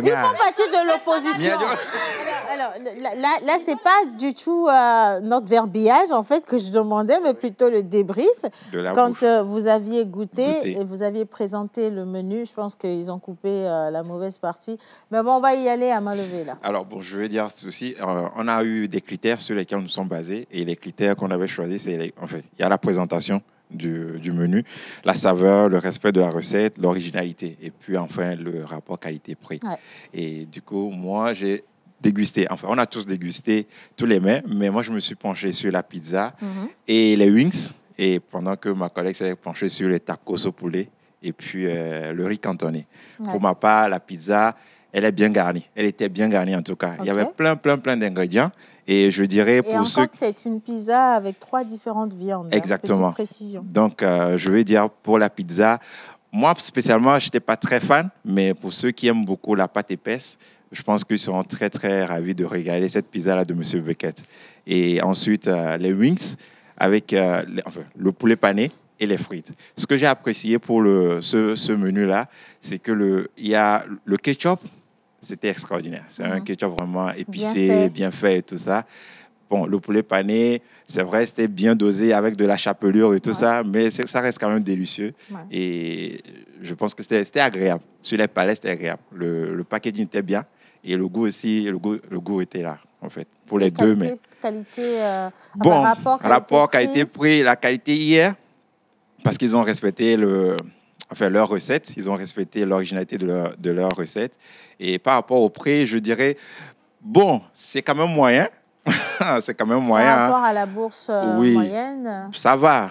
ils font partie de l'opposition. Alors, là c'est pas du tout notre verbillage, en fait, que je demandais, mais plutôt le débrief. Quand vous aviez goûté et vous aviez présenté le menu, je pense qu'ils ont coupé la mauvaise partie. Mais bon, on va y aller à main levée, là. Alors, bon, je veux dire aussi, on a eu des critères sur lesquels nous sommes basés. Et les critères qu'on avait choisis, c'est, en fait, il y a la présentation du menu, la saveur, le respect de la recette, l'originalité et puis enfin le rapport qualité-prix. Et du coup, moi, j'ai dégusté, enfin, on a tous dégusté tous les mets, mais moi, je me suis penché sur la pizza et les wings, et pendant que ma collègue s'est penchée sur les tacos au poulet et puis le riz cantonné. Pour ma part, la pizza, elle est bien garnie. Elle était bien garnie en tout cas. Il y avait plein d'ingrédients. Et je dirais pour ceux... c'est une pizza avec 3 différentes viandes. Exactement. Petite précision. Donc, je veux dire, pour la pizza, moi, spécialement, je n'étais pas très fan, mais pour ceux qui aiment beaucoup la pâte épaisse, je pense qu'ils seront très, très ravis de regarder cette pizza-là de M. Beckett. Et ensuite, les wings avec le poulet pané et les frites. Ce que j'ai apprécié pour ce menu-là, c'est que il y a le ketchup. C'était extraordinaire. C'est un ketchup vraiment épicé, bien fait et tout ça. Bon, le poulet pané, c'est vrai, c'était bien dosé avec de la chapelure et tout ça, mais ça reste quand même délicieux. Et je pense que c'était agréable. Sur les palais, c'était agréable. Le packaging était bien et le goût aussi, le goût était là, en fait, pour les deux. Mais bon, rapport qualité-prix, la qualité hier, parce qu'ils ont respecté leur recette, ils ont respecté l'originalité de leur recette. Et par rapport au prix, je dirais, bon, c'est quand même moyen. C'est quand même moyen. Par rapport à la bourse moyenne. Ça va.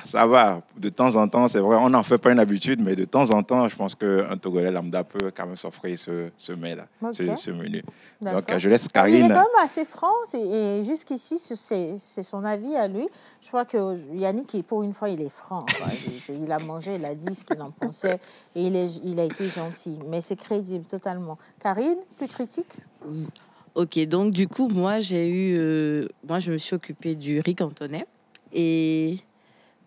De temps en temps, c'est vrai, on n'en fait pas une habitude, mais de temps en temps, je pense qu'un Togolais lambda peut quand même s'offrir ce mets-là, ce menu. Donc, je laisse Karine. Il est quand même assez franc, et jusqu'ici, c'est son avis à lui. Je crois que Yannick, pour une fois, il est franc. Il a mangé, il a dit ce qu'il en pensait, et il a été gentil. Mais c'est crédible totalement. Karine, plus critique? Ok, donc du coup, moi, je me suis occupée du riz cantonais. Et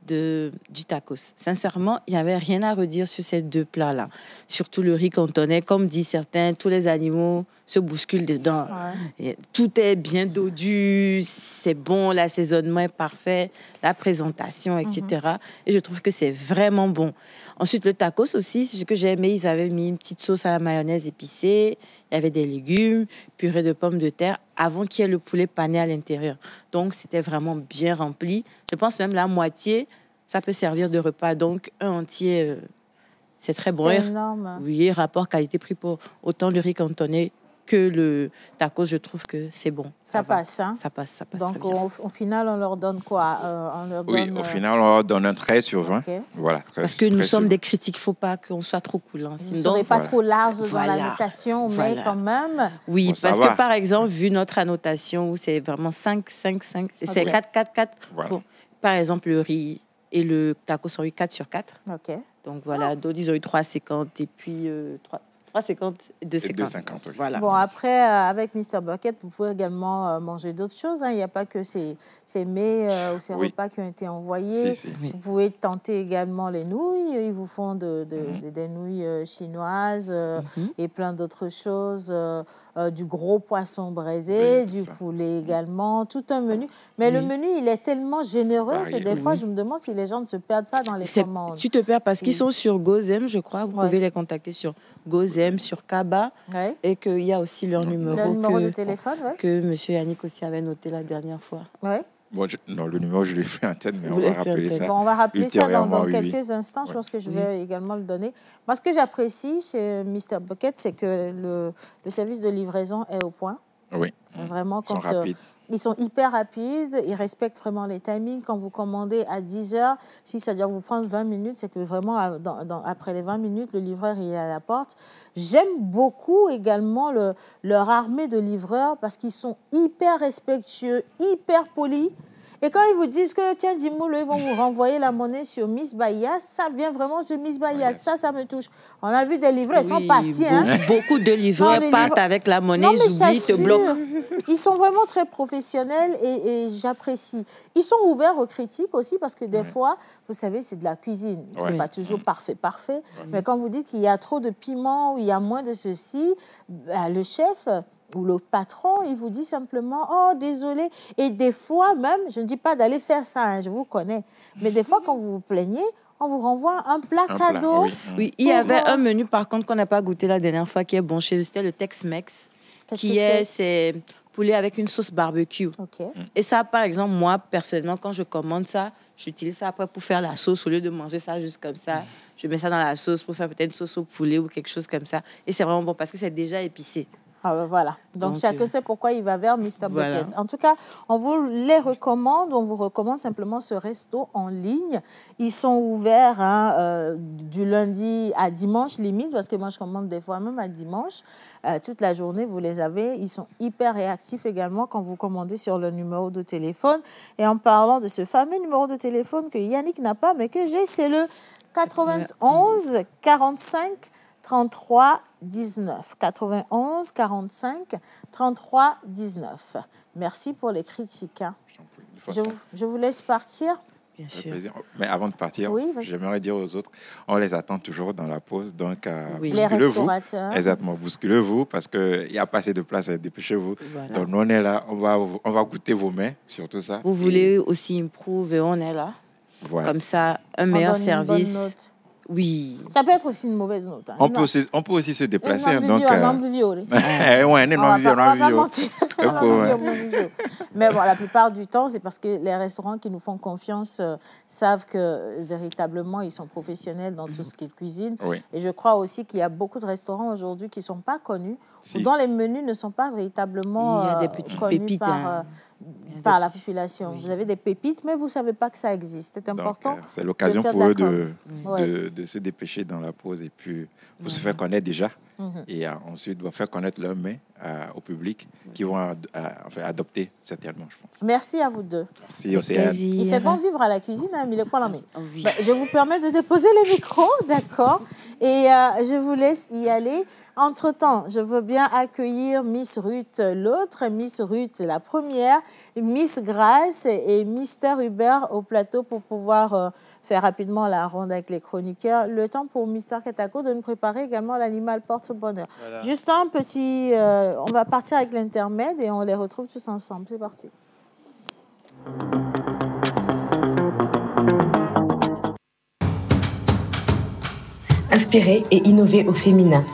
du tacos. Sincèrement, il n'y avait rien à redire sur ces deux plats-là. Surtout le riz cantonais. Comme disent certains, tous les animaux se bousculent dedans. Ouais. Et tout est bien dodu, c'est bon, l'assaisonnement est parfait, la présentation, etc. Et je trouve que c'est vraiment bon. Ensuite, le tacos aussi, ce que j'ai aimé, ils avaient mis une petite sauce à la mayonnaise épicée, il y avait des légumes, purée de pommes de terre, avant qu'il y ait le poulet pané à l'intérieur. Donc, c'était vraiment bien rempli. Je pense même la moitié, ça peut servir de repas. Donc, un entier, c'est très bon. C'est énorme. Oui, rapport qualité-prix pour autant le riz cantonais que le tacos, je trouve que c'est bon. Ça passe, hein? Ça passe Donc, très bien. Au final, on leur donne quoi? Oui, au final, on leur donne un 13 sur 20. Okay. Voilà, 13, parce que nous sommes des critiques, il ne faut pas qu'on soit trop coulant. Vous ne serez pas trop large dans la notation, mais quand même... Oui, parce que par exemple, vu notre annotation, où c'est vraiment 5, 5, 5, c'est 4, 4, 4. Voilà. Bon, par exemple, le riz et le taco sont eu 4 sur 4. OK. Donc voilà, d'autres, ils ont eu 3,50 et puis 3,50 et 2,50. Oui. Voilà. Bon, après, avec Mr. Bucket, vous pouvez également manger d'autres choses. Hein. Il n'y a pas que ces mets ou ces repas qui ont été envoyés. Vous pouvez tenter également les nouilles. Ils vous font des nouilles chinoises et plein d'autres choses. Du gros poisson braisé, du poulet également, tout un menu. Mais le menu, il est tellement généreux que des fois, je me demande si les gens ne se perdent pas dans les commandes. Tu te perds parce qu'ils sont sur Gozem, je crois. Vous pouvez les contacter sur Gozem, sur Kaba. Et qu'il y a aussi leur numéro de téléphone que M. Yannick aussi avait noté la dernière fois. Bon, non, le numéro, je l'ai fait en tête, mais on va rappeler ça. Bon, on va rappeler ça dans quelques instants. Je pense que je vais également le donner. Moi, ce que j'apprécie chez Mr. Bucket, c'est que le service de livraison est au point. Oui. Vraiment, ils sont rapides. Ils sont hyper rapides, ils respectent vraiment les timings. Quand vous commandez à 10h, si ça doit vous prendre 20 minutes, c'est que vraiment, après les 20 minutes, le livreur il est à la porte. J'aime beaucoup également leur armée de livreurs parce qu'ils sont hyper respectueux, hyper polis. Et quand ils vous disent que, tiens, dis-moi, ils vont vous renvoyer la monnaie sur Miss Bayas, ça vient vraiment sur Miss Bayas. Ça me touche. On a vu des livreurs, ils sont partis. Beaucoup de livreurs partent avec la monnaie, ils oublient, te bloquent. Ils sont vraiment très professionnels et j'apprécie. Ils sont ouverts aux critiques aussi parce que des fois, vous savez, c'est de la cuisine. C'est pas toujours parfait. Mais quand vous dites qu'il y a trop de piment ou il y a moins de ceci, le chef... ou le patron, il vous dit simplement « Oh, désolé ». Et des fois même, je ne dis pas d'aller faire ça, hein, je vous connais, mais des fois, quand vous vous plaignez, on vous renvoie un plat cadeau. Oui, il y avait un menu, par contre, qu'on n'a pas goûté la dernière fois, qui est bon chez eux, c'était le Tex-Mex, c'est poulet avec une sauce barbecue. Et ça, par exemple, moi, personnellement, quand je commande ça, j'utilise ça après pour faire la sauce. Au lieu de manger ça juste comme ça, je mets ça dans la sauce pour faire peut-être une sauce au poulet ou quelque chose comme ça. Et c'est vraiment bon parce que c'est déjà épicé. Voilà. Donc chacun sait pourquoi il va vers Mr. Bucket. En tout cas, on vous les recommande. On vous recommande simplement ce resto en ligne. Ils sont ouverts du lundi à dimanche limite, parce que moi, je commande des fois même à dimanche. Toute la journée, vous les avez. Ils sont hyper réactifs également quand vous commandez sur le numéro de téléphone. Et en parlant de ce fameux numéro de téléphone que Yannick n'a pas, mais que j'ai, c'est le 91 45 33 19. 91 45 33 19. Merci pour les critiques. Je vous laisse partir. Bien sûr. Mais avant de partir, j'aimerais dire aux autres, on les attend toujours dans la pause. Donc, les restaurateurs. Exactement, bousculez-vous parce qu'il n'y a pas assez de place, dépêchez-vous. Voilà. Donc, nous, on est là, on va goûter vos mains sur tout ça. Vous voulez aussi improve, on est là. Voilà. Comme ça, un meilleur service. Une bonne note. Oui. Ça peut être aussi une mauvaise note. Hein. On peut aussi se déplacer. Donc, mais bon, la plupart du temps, c'est parce que les restaurants qui nous font confiance savent que véritablement, ils sont professionnels dans tout ce qui est cuisine. Oui. Et je crois aussi qu'il y a beaucoup de restaurants aujourd'hui qui ne sont pas connus, ou dont les menus ne sont pas véritablement il y a des petites connus pépites, par la population. Vous avez des pépites, mais vous ne savez pas que ça existe. C'est important. Donc, c'est l'occasion pour eux de se dépêcher dans la pause et puis pour se faire connaître déjà. et ensuite faire connaître leurs mains au public qui vont adopter certainement, je pense. Merci à vous deux. Merci, Océane. Il fait bon vivre à la cuisine, hein, mais il est pas là. Oui. Je vous permets de déposer les micros, d'accord? Et je vous laisse y aller. Entre-temps, je veux bien accueillir Miss Ruth, l'autre, Miss Ruth, la première, Miss Grace et Mr. Hubert au plateau pour pouvoir faire rapidement la ronde avec les chroniqueurs. Le temps pour Mr. Katako de nous préparer également l'animal porte-bonheur. Voilà. Juste un petit... on va partir avec l'intermède et on les retrouve tous ensemble. C'est parti. Inspirer et innover au féminin.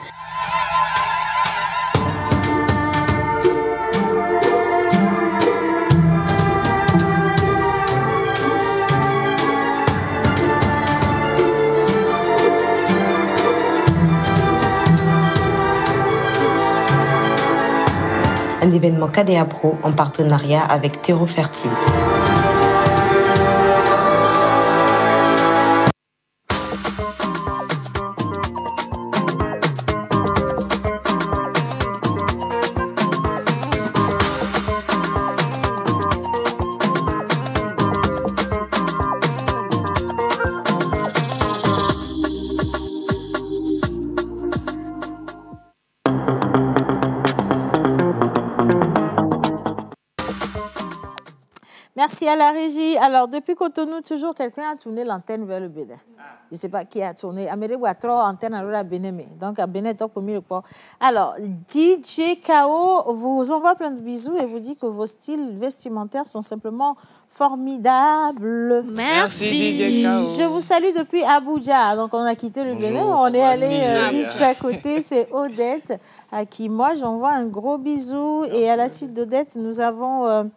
Un événement KDA Pro en partenariat avec Terreau Fertile. Merci à la régie. Alors, depuis Cotonou, toujours quelqu'un a tourné l'antenne vers le Bénin. Je ne sais pas qui a tourné. Amélie Ouattara, antenne à Bénin. Donc, à Bénin, donc, le port. Alors, DJ KO vous envoie plein de bisous et vous dit que vos styles vestimentaires sont simplement formidables. Merci. DJ KO. Je vous salue depuis Abuja. Donc, on a quitté le Bénin. On est allé juste à côté. C'est Odette, à qui moi, j'envoie un gros bisou. Merci. Et à la suite d'Odette, nous avons...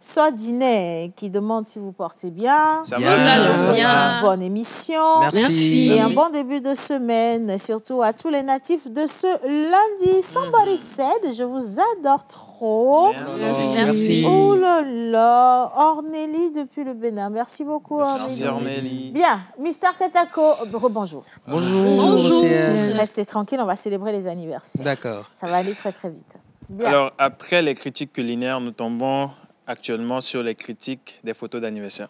Sodinet qui demande si vous portez bien. Ça va bien. Bonne émission. Merci. Et un bon début de semaine, surtout à tous les natifs de ce lundi. Somebody said, je vous adore trop. Merci. Oh là là. Ornélie depuis le Bénin. Merci beaucoup, Ornélie. Merci, Ornélie. Bien. Mr. Katako, rebonjour. Bonjour. Restez tranquille, on va célébrer les anniversaires. D'accord. Ça va aller très, très vite. Bien. Alors, après les critiques culinaires, nous tombons actuellement sur les critiques des photos d'anniversaire.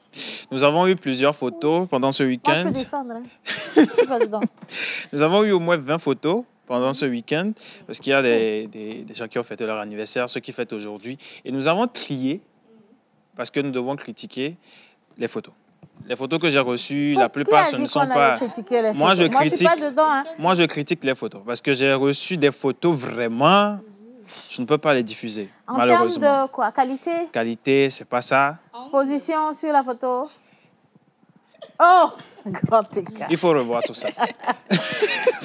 Nous avons eu plusieurs photos pendant ce week-end. Moi, je peux descendre. Hein. Je suis pas dedans. Nous avons eu au moins 20 photos pendant ce week-end, parce qu'il y a des gens qui ont fêté leur anniversaire, ceux qui fêtent aujourd'hui. Et nous avons trié, parce que nous devons critiquer les photos. Les photos que j'ai reçues, la plupart, ce ne sont pas... Moi, je suis pas dedans. Hein. Moi, je critique les photos, parce que j'ai reçu des photos vraiment... Je ne peux pas les diffuser, malheureusement. En termes de quoi? Qualité? Qualité, c'est pas ça. Position sur la photo? Oh! Grand écart. Il faut revoir tout ça.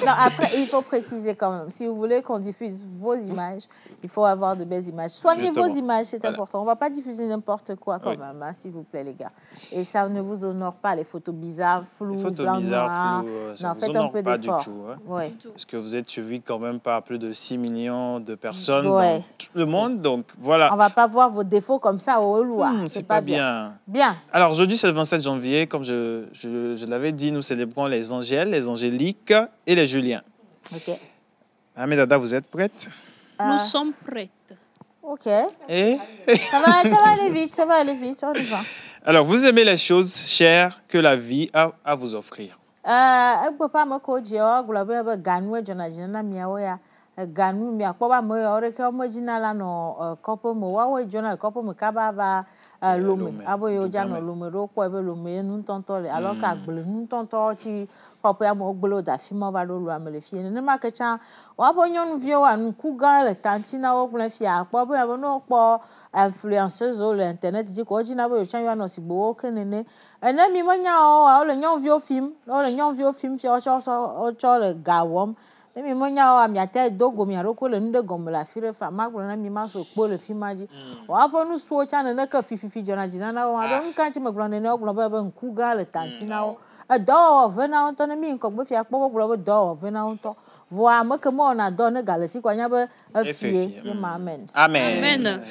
Non, après, il faut préciser quand même. Si vous voulez qu'on diffuse vos images, il faut avoir de belles images. Soignez Justement. vos images, c'est important. On ne va pas diffuser n'importe quoi quand Oui. même, hein, s'il vous plaît, les gars. Et ça ne vous honore pas, les photos bizarres, floues, Les photos blanc, bizarres, noir. floues, ça Non, vous faites un honore peu pas d'effort. du tout. Hein. Oui. Parce que vous êtes suivis quand même par plus de 6 millions de personnes Ouais. dans tout le monde. Donc, voilà. On ne va pas voir vos défauts comme ça au loin. C'est pas bien. Bien. Alors, aujourd'hui, c'est le 27 janvier. Comme je l'avais dit, nous célébrons les Angèles, les Angéliques et les Juliens. OK. Ahmedada, vous êtes prête? Nous sommes prêtes. OK. Et Ça va aller vite, ça va aller vite. On y va. alors, vous aimez les choses chères que la vie a à vous offrir. Papa me coach yo globe ganu jona miawo ya ganu mi akpoba mo ore ke mo jina la no kopo mo wa we jona kopo mo kaba ba lome abo yo jana lome ro ko ebe lome nu tonto le alors ka gbele nu tonto chi kopo ya mo gbelo da fi mo ba lo lu amele fi ne ma ke cha wa bo nyonu vie wa nu ku ga le tantina wo plan fi akpobo ya bo no po influenceuse o le internet di ko jina bo yo chan yo no si gbo ke nene ene mi mo nya o le nyon vie o film fi o cho le gawom mi mo nya o mi ate dogo mi aroko le nde gom la fire fa magbo na mi ma so po le fi maji o apo nu suo cha ne ka fi jona jina na o adon kan ti magbo ne o gbo ba nku ga le tantina o do vena on to ne mi nko gbo fi akpo gbo do vena on to voa mo ke mo na do ne ga le si kwa nya be afie amen. Amen.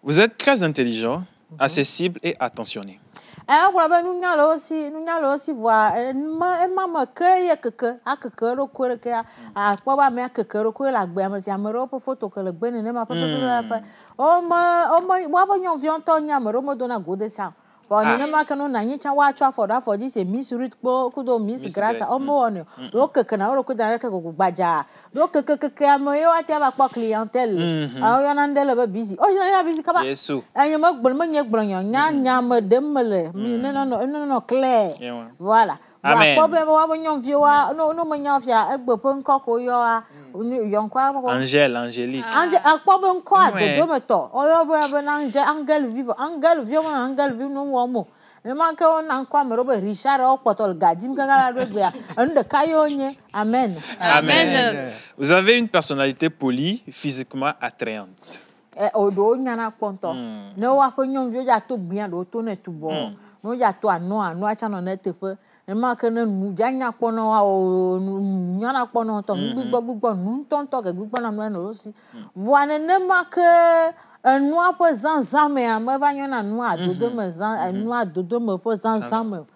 Vous êtes très intelligent, accessible et attentionné. voilà, ben nous n'allons aussi voir. Maman, que le coeur que a quoi mais que le coeur la guerre, mais il y a une photo que le ben ne m'a pas. Oh, on vient Tonya, me remodona goûter ça. For ne ma kanu na nyi chan wa chwa for that for this Miss Ruth kudo Miss Grasa o mo ono ro keke na ro ko dan ke go gbaja ro keke amoyo ati aba po clientèle ayo na ndele be busy o jina busy kaba yesu anyo mo gbon mo nye gbon nya me demele mi no clair voilà Amen. No mo nya fia egbe po nko ko yo a Angélique. Akpobe nko adodo meto. Oyo bo na angel vivo no wo mo. Ne man ka on nko amero be Richard o potol gadim ka ga be ya. Ande kayo nye. Amen. Amen. Vous avez une personnalité polie, physiquement attrayante. Odo nyana konto. Ne wa fo nyom vio ja to bien do to ne tubo. No ja to anu acha no ne tefe. Ne ma ke ne nu janya pono wa o nyana pono to gbugbo nu tonto ke gbugbo na no si voine ne ma ke nu apo zanzame ma va nyona nu adodo me zan nu adodo me po zanzame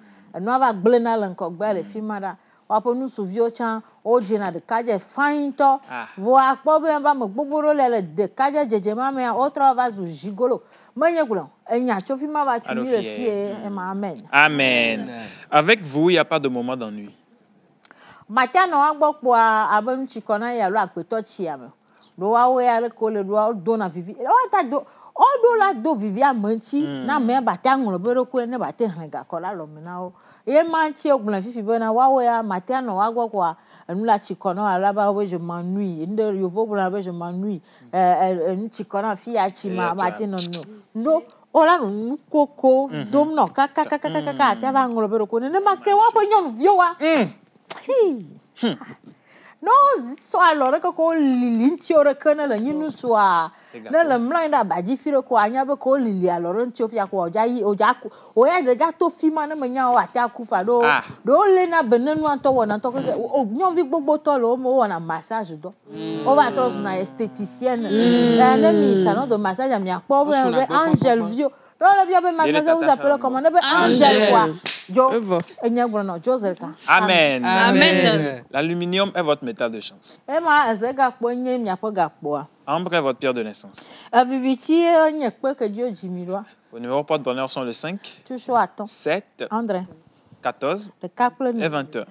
nu va gble na len ko gbe le fi mara wa po nu suvio chan o jina de kaje fain to vo akpo be ba me gbogbo le de kaje jeje ma me otra va zu jigolo. Amen. Amen. Avec vous, il n'y a pas de moment d'ennui. Maintenant, on va voir abon chikona ya lo akpeto chiame. Do wa we ale ko le do do na vivi. O ta do o do la do vivi amanti na me bata ngolo bero ko ne bata hanga ko la lo me na o. E manti ogun fifi be na wa we a maintenant wa gbo kwa nous la chikona là-bas je m'ennuie inde yovo bula je m'ennuie chikona fi a chima matin no ola no koko dom no kaka ta va ngolo bero ko ne ma ke wa po nyon vioa no so alors ko lilinti ore kana la nyinu so a na la mlanda baji fire ko anya be ko lili alors nti ofia ko oja ko o ya de ja to fi ma na manya o ata ku fa do le na benenu anto wona to ko o nyon vi gbogbo to lo mo wona massage do o va tros na esthéticienne na mi salon de massage a mi akpo be Angel Vio do le bien be magasin vous appelez comment ne be Angel quoi Amen. Amen. L'aluminium est votre métal de chance. Ambre est votre pierre de naissance. Vos numéros porte-bonheur sont le 5, 7, 14 et 21.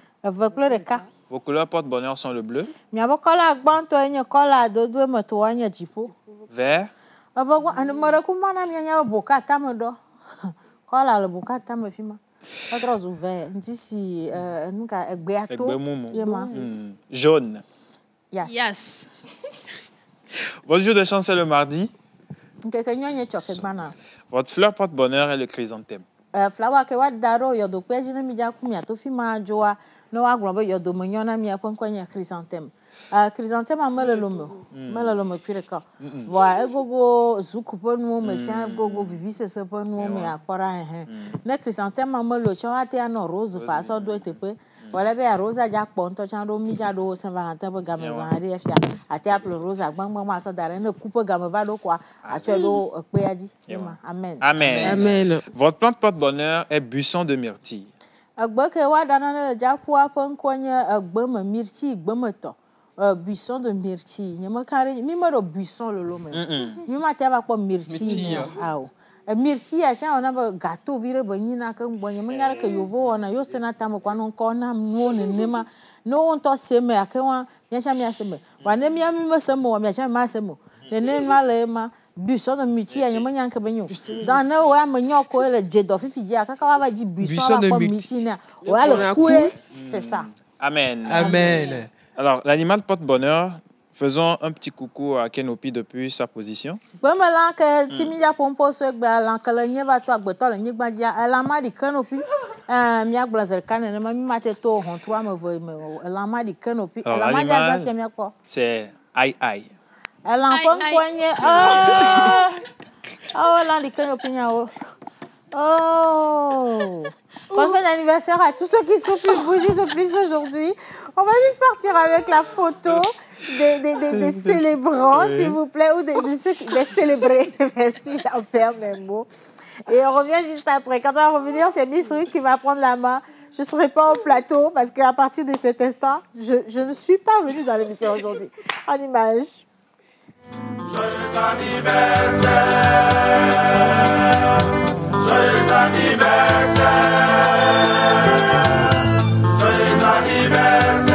Vos couleurs porte-bonheur sont le bleu, vert, jaune. Yes. Votre jour de chance est le mardi. Votre fleur porte-bonheur est le chrysanthème. Chrysanthème a melalomo pireka wa egogo zukupo nu me tia gogo vivise se po nu me akora na chrysanthème a melo cha ate na rose fa so do tepe wala be rose ja ponto cha do mi ja do Saint Valentin bo gamezan ari efia ate apple rose agbangban ma so dare na coupe gameva do kwa achelo pe aji amen. Amen. Votre plante porte-bonheur est buisson de myrtille. Agba ke wa dana na ja ku apon konye agba ma myrtille gbameto buisson de myrtille. Je me carré, me buisson le lome. Je m'attends à quoi myrtille. Myrtille, on a gâteau viré bonina comme bon. Je me garde que yovo on a yo senata me kwano kona mwone nema. No on to seme akwa nyacha mi aseme. Wane mi ami me semo, mi acha ma semo. Ne ma ma buisson de myrtille, je me nyanka benyo. Dans na wa me nyoko le jedo fifi dia kaka wa ba di buisson de myrtille. Wa le coué, c'est ça. Amen. Amen. Alors, l'animal porte-bonheur, faisons un petit coucou à Kenopi depuis sa position. C'est aïe aïe. Oh! Bon anniversaire à tous ceux qui sont plus bougies de plus aujourd'hui. On va juste partir avec la photo des célébrants, s'il vous plaît, ou des ceux qui des célébrés. Merci, j'en perds mes mots. Et on revient juste après. Quand on va revenir, c'est Miss Ruth qui va prendre la main. Je ne serai pas au plateau parce qu'à partir de cet instant, je ne suis pas venue dans l'émission aujourd'hui. En image. Joyeux anniversaire, joyeux anniversaire, joyeux anniversaire,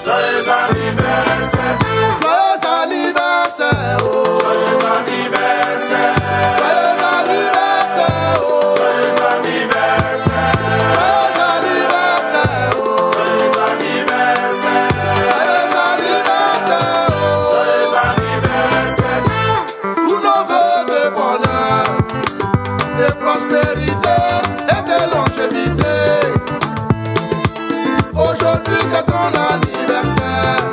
joyeux anniversaire, joyeux anniversaire, oh. Joyeux anniversaire, joyeux anniversaire, oh. Joyeux anniversaire, joyeux anniversaire, oh. Joyeux anniversaire, joyeux anniversaire, joyeux anniversaire. Pour nos vœux de bonheur, de prospérité et de longévité. Aujourd'hui c'est ton anniversaire.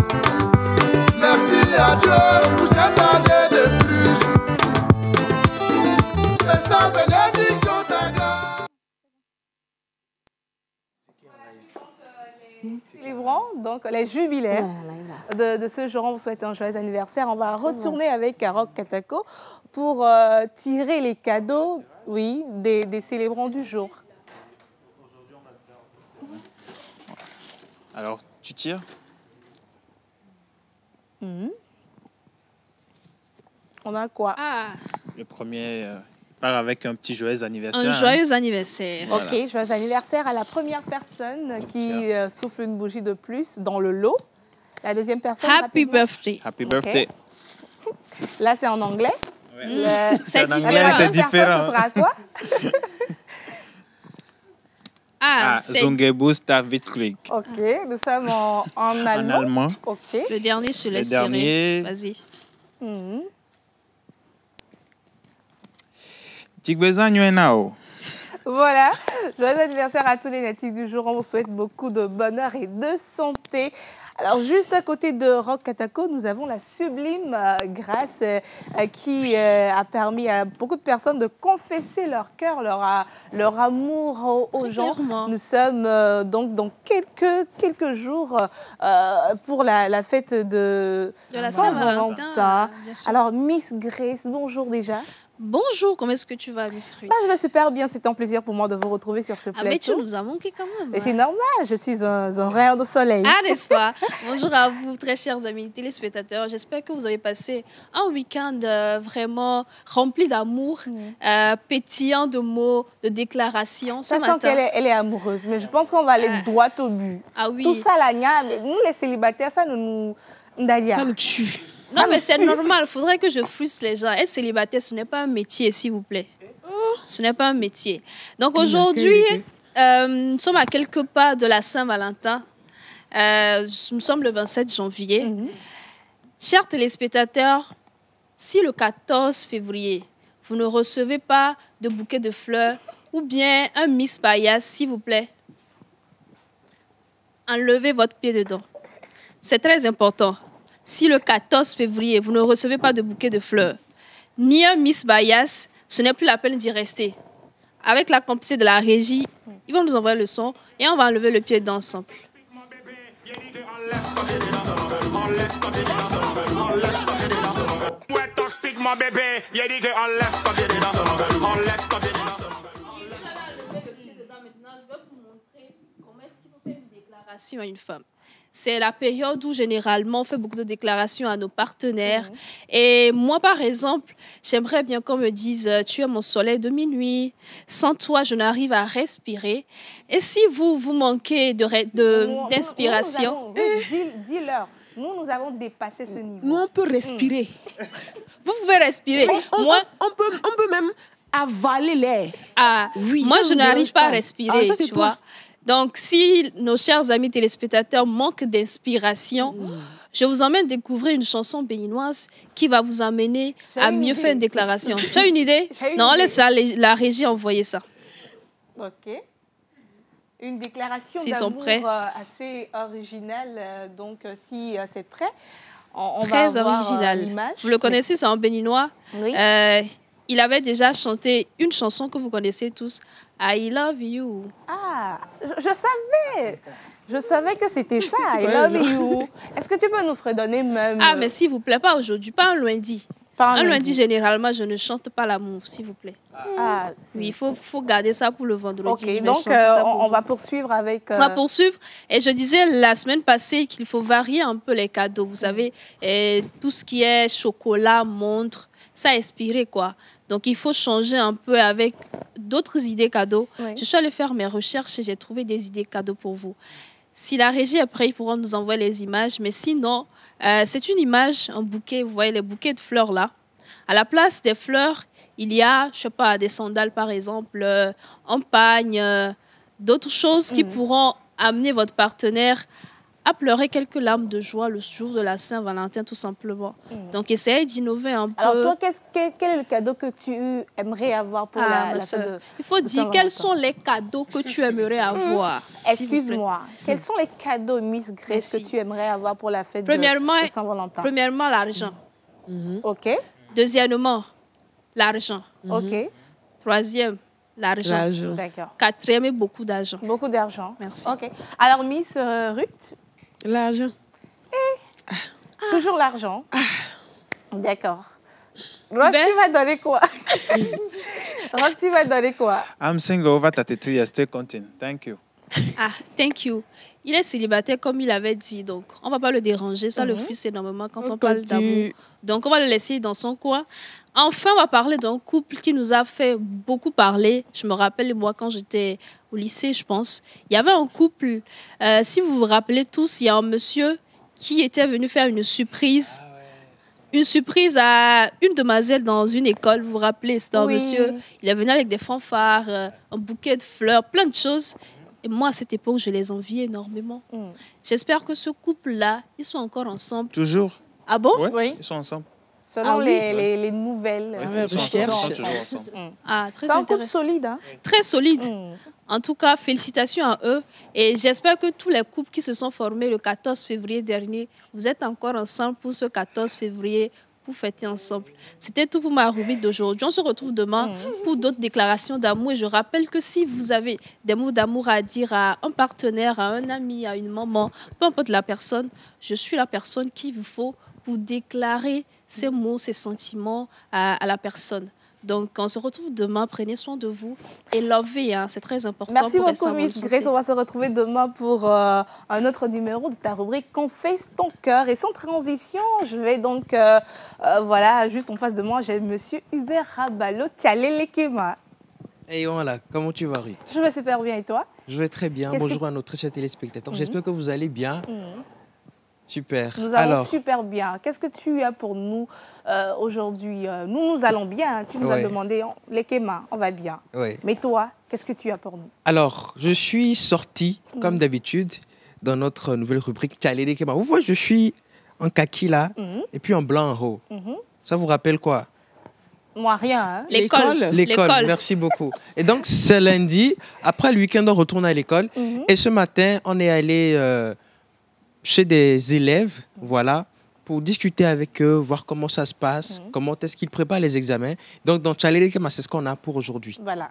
Merci à Dieu pour cette année de plus. Que sa bénédiction s'agrave. Célébrons donc les jubilaires de ce jour. On vous souhaite un joyeux anniversaire. On va retourner avec Rock Katako pour tirer les cadeaux, oui, des célébrants du jour. Alors, tu tires? On a quoi? Le premier part avec un petit joyeux anniversaire. Un joyeux anniversaire. Ok, joyeux anniversaire à la première personne qui souffle une bougie de plus dans le lot. La deuxième personne. Happy birthday. Happy birthday. Là, c'est en anglais. C'est différent. C'est différent. Ce sera quoi? Zongebus David Krieg. Ok, nous sommes en allemand. En allemand. Ok. Le dernier se laisse dernier. tirer. Vas-y. Voilà, joyeux anniversaire à tous les natifs du jour. On vous souhaite beaucoup de bonheur et de santé. Alors, juste à côté de Rock Katako, nous avons la sublime grâce qui a permis à beaucoup de personnes de confesser leur cœur, leur amour aux gens. Nous sommes donc dans quelques jours pour la fête de la Saint-Valentin. Alors, Miss Grace, bonjour déjà. Bonjour, comment est-ce que tu vas, Miss Ruth? Je vais super bien, c'est un plaisir pour moi de vous retrouver sur ce plateau. Mais tu nous as manqué quand même. Et c'est normal, je suis un rayon de soleil. N'est-ce pas? Bonjour à vous, très chers amis téléspectateurs. J'espère que vous avez passé un week-end vraiment rempli d'amour, pétillant de mots, de déclarations. Ça sent qu'elle est amoureuse, mais je pense qu'on va aller droit au but. Ah oui. Tout ça, nous les célibataires, ça nous tue. Non, mais c'est normal. Il faudrait que je frustre les gens. Être célibataire, ce n'est pas un métier, s'il vous plaît. Ce n'est pas un métier. Donc aujourd'hui, nous sommes à quelques pas de la Saint-Valentin. Nous sommes le 27 janvier. Chers téléspectateurs, si le 14 février, vous ne recevez pas de bouquet de fleurs ou bien un Miss Paillasse, s'il vous plaît, enlevez votre pied dedans. C'est très important. Si le 14 février, vous ne recevez pas de bouquet de fleurs, ni un Miss Bayas, ce n'est plus la peine d'y rester. Avec la complicité de la régie, ils vont nous envoyer le son et on va enlever le pied d'ensemble. À une femme. C'est la période où généralement on fait beaucoup de déclarations à nos partenaires. Et moi, par exemple, j'aimerais bien qu'on me dise « Tu es mon soleil de minuit, sans toi, je n'arrive à respirer ». Et si vous manquez d'inspiration... Dis-leur, nous avons dépassé ce niveau. Nous, on peut respirer. Vous pouvez respirer. Moi, on peut même avaler l'air. Oui, moi, je n'arrive pas à respirer, tu vois. Donc, si nos chers amis téléspectateurs manquent d'inspiration, je vous emmène découvrir une chanson béninoise qui va vous amener à mieux faire une déclaration. Tu as une idée? Non, laisse la régie envoyer ça. OK. Une déclaration d'amour assez originale. Donc, si c'est prêt, on va voir l'image. Vous le connaissez, c'est en béninois. Oui. Il avait déjà chanté une chanson que vous connaissez tous, I Love You. Je savais que c'était ça, I Love You. Est-ce que tu peux nous fredonner même? Mais s'il vous plaît, pas aujourd'hui, pas un lundi. Un lundi, généralement, je ne chante pas l'amour, s'il vous plaît. Ah. Oui, il faut garder ça pour le vendredi. Ok, donc on va poursuivre avec... On va poursuivre. Et je disais la semaine passée qu'il faut varier un peu les cadeaux. Vous savez, tout ce qui est chocolat, montre, ça a inspiré, quoi. Donc, il faut changer un peu avec d'autres idées cadeaux. Oui. Je suis allée faire mes recherches et j'ai trouvé des idées cadeaux pour vous. Si la régie est prête, ils pourront nous envoyer les images. Mais sinon, c'est une image, un bouquet. Vous voyez les bouquets de fleurs là. À la place des fleurs, il y a, je sais pas, des sandales par exemple, un pagne, d'autres choses qui pourront amener votre partenaire à pleurer quelques larmes de joie le jour de la Saint-Valentin, tout simplement. Donc, essayez d'innover un peu. Alors, toi, quel est le cadeau que tu aimerais avoir pour la soeur? Il faut dire quels sont les cadeaux que tu aimerais avoir. Excuse-moi. Quels sont les cadeaux, Miss Grace, que tu aimerais avoir pour la fête de Saint-Valentin? Premièrement, l'argent. OK. Deuxièmement, l'argent. OK. Troisième, l'argent. D'accord. Quatrième, beaucoup d'argent. Beaucoup d'argent. Merci. OK. Alors, Miss Ruth? L'argent. Toujours l'argent. D'accord. Rock, tu vas donner quoi? Rock, tu vas donner quoi? I'm single over 32 years, still counting. Thank you. Ah, thank you. Il est célibataire comme il avait dit, donc on ne va pas le déranger. Ça le frustre énormément quand on parle d'amour. Donc on va le laisser dans son coin. Enfin, on va parler d'un couple qui nous a fait beaucoup parler. Je me rappelle, moi, quand j'étais au lycée, je pense, il y avait un couple. Si vous vous rappelez tous, il y a un monsieur qui était venu faire une surprise. Une surprise à une demoiselle dans une école, vous vous rappelez, c'était un monsieur. Il est venu avec des fanfares, un bouquet de fleurs, plein de choses. Et moi, à cette époque, je les enviais énormément. J'espère que ce couple-là, ils sont encore ensemble. Toujours. Ah bon? Oui, ils sont ensemble. Selon les nouvelles recherches. Très c'est un couple solide. Hein? Très solide. En tout cas, félicitations à eux. Et j'espère que tous les couples qui se sont formés le 14 février dernier, vous êtes encore ensemble pour ce 14 février pour fêter ensemble. C'était tout pour ma rubrique d'aujourd'hui. On se retrouve demain pour d'autres déclarations d'amour. Et je rappelle que si vous avez des mots d'amour à dire à un partenaire, à un ami, à une maman, peu importe la personne, je suis la personne qu'il vous faut pour déclarer ces mots, ces sentiments à la personne. Donc, on se retrouve demain. Prenez soin de vous et lovez, hein, c'est très important. Merci beaucoup, Miss Grace. On va se retrouver demain pour un autre numéro de ta rubrique Confesse ton cœur. Et sans transition, je vais donc, voilà, juste en face de moi, j'ai Monsieur Hubert Rabalo. Tialelekema. Et voilà, comment tu vas, Ruth? Je vais super bien, et toi? Je vais très bien. Bonjour à nos très chers téléspectateurs. J'espère que vous allez bien. Super. Nous allons super bien. Qu'est-ce que tu as pour nous aujourd'hui? Nous allons bien. Tu nous as demandé, les Kéma, on va bien. Mais toi, qu'est-ce que tu as pour nous? Alors, je suis sorti, comme d'habitude, dans notre nouvelle rubrique Tchalé Kéma. Vous voyez, je suis en kaki là, et puis en blanc en haut. Ça vous rappelle quoi? Moi, rien. Hein? L'école. L'école, merci beaucoup. Et donc, c'est lundi, après le week-end, on retourne à l'école. Et ce matin, on est allé... chez des élèves, voilà, pour discuter avec eux, voir comment ça se passe, comment est-ce qu'ils préparent les examens. Donc, dans Tchalé Kéma, c'est ce qu'on a pour aujourd'hui. Voilà.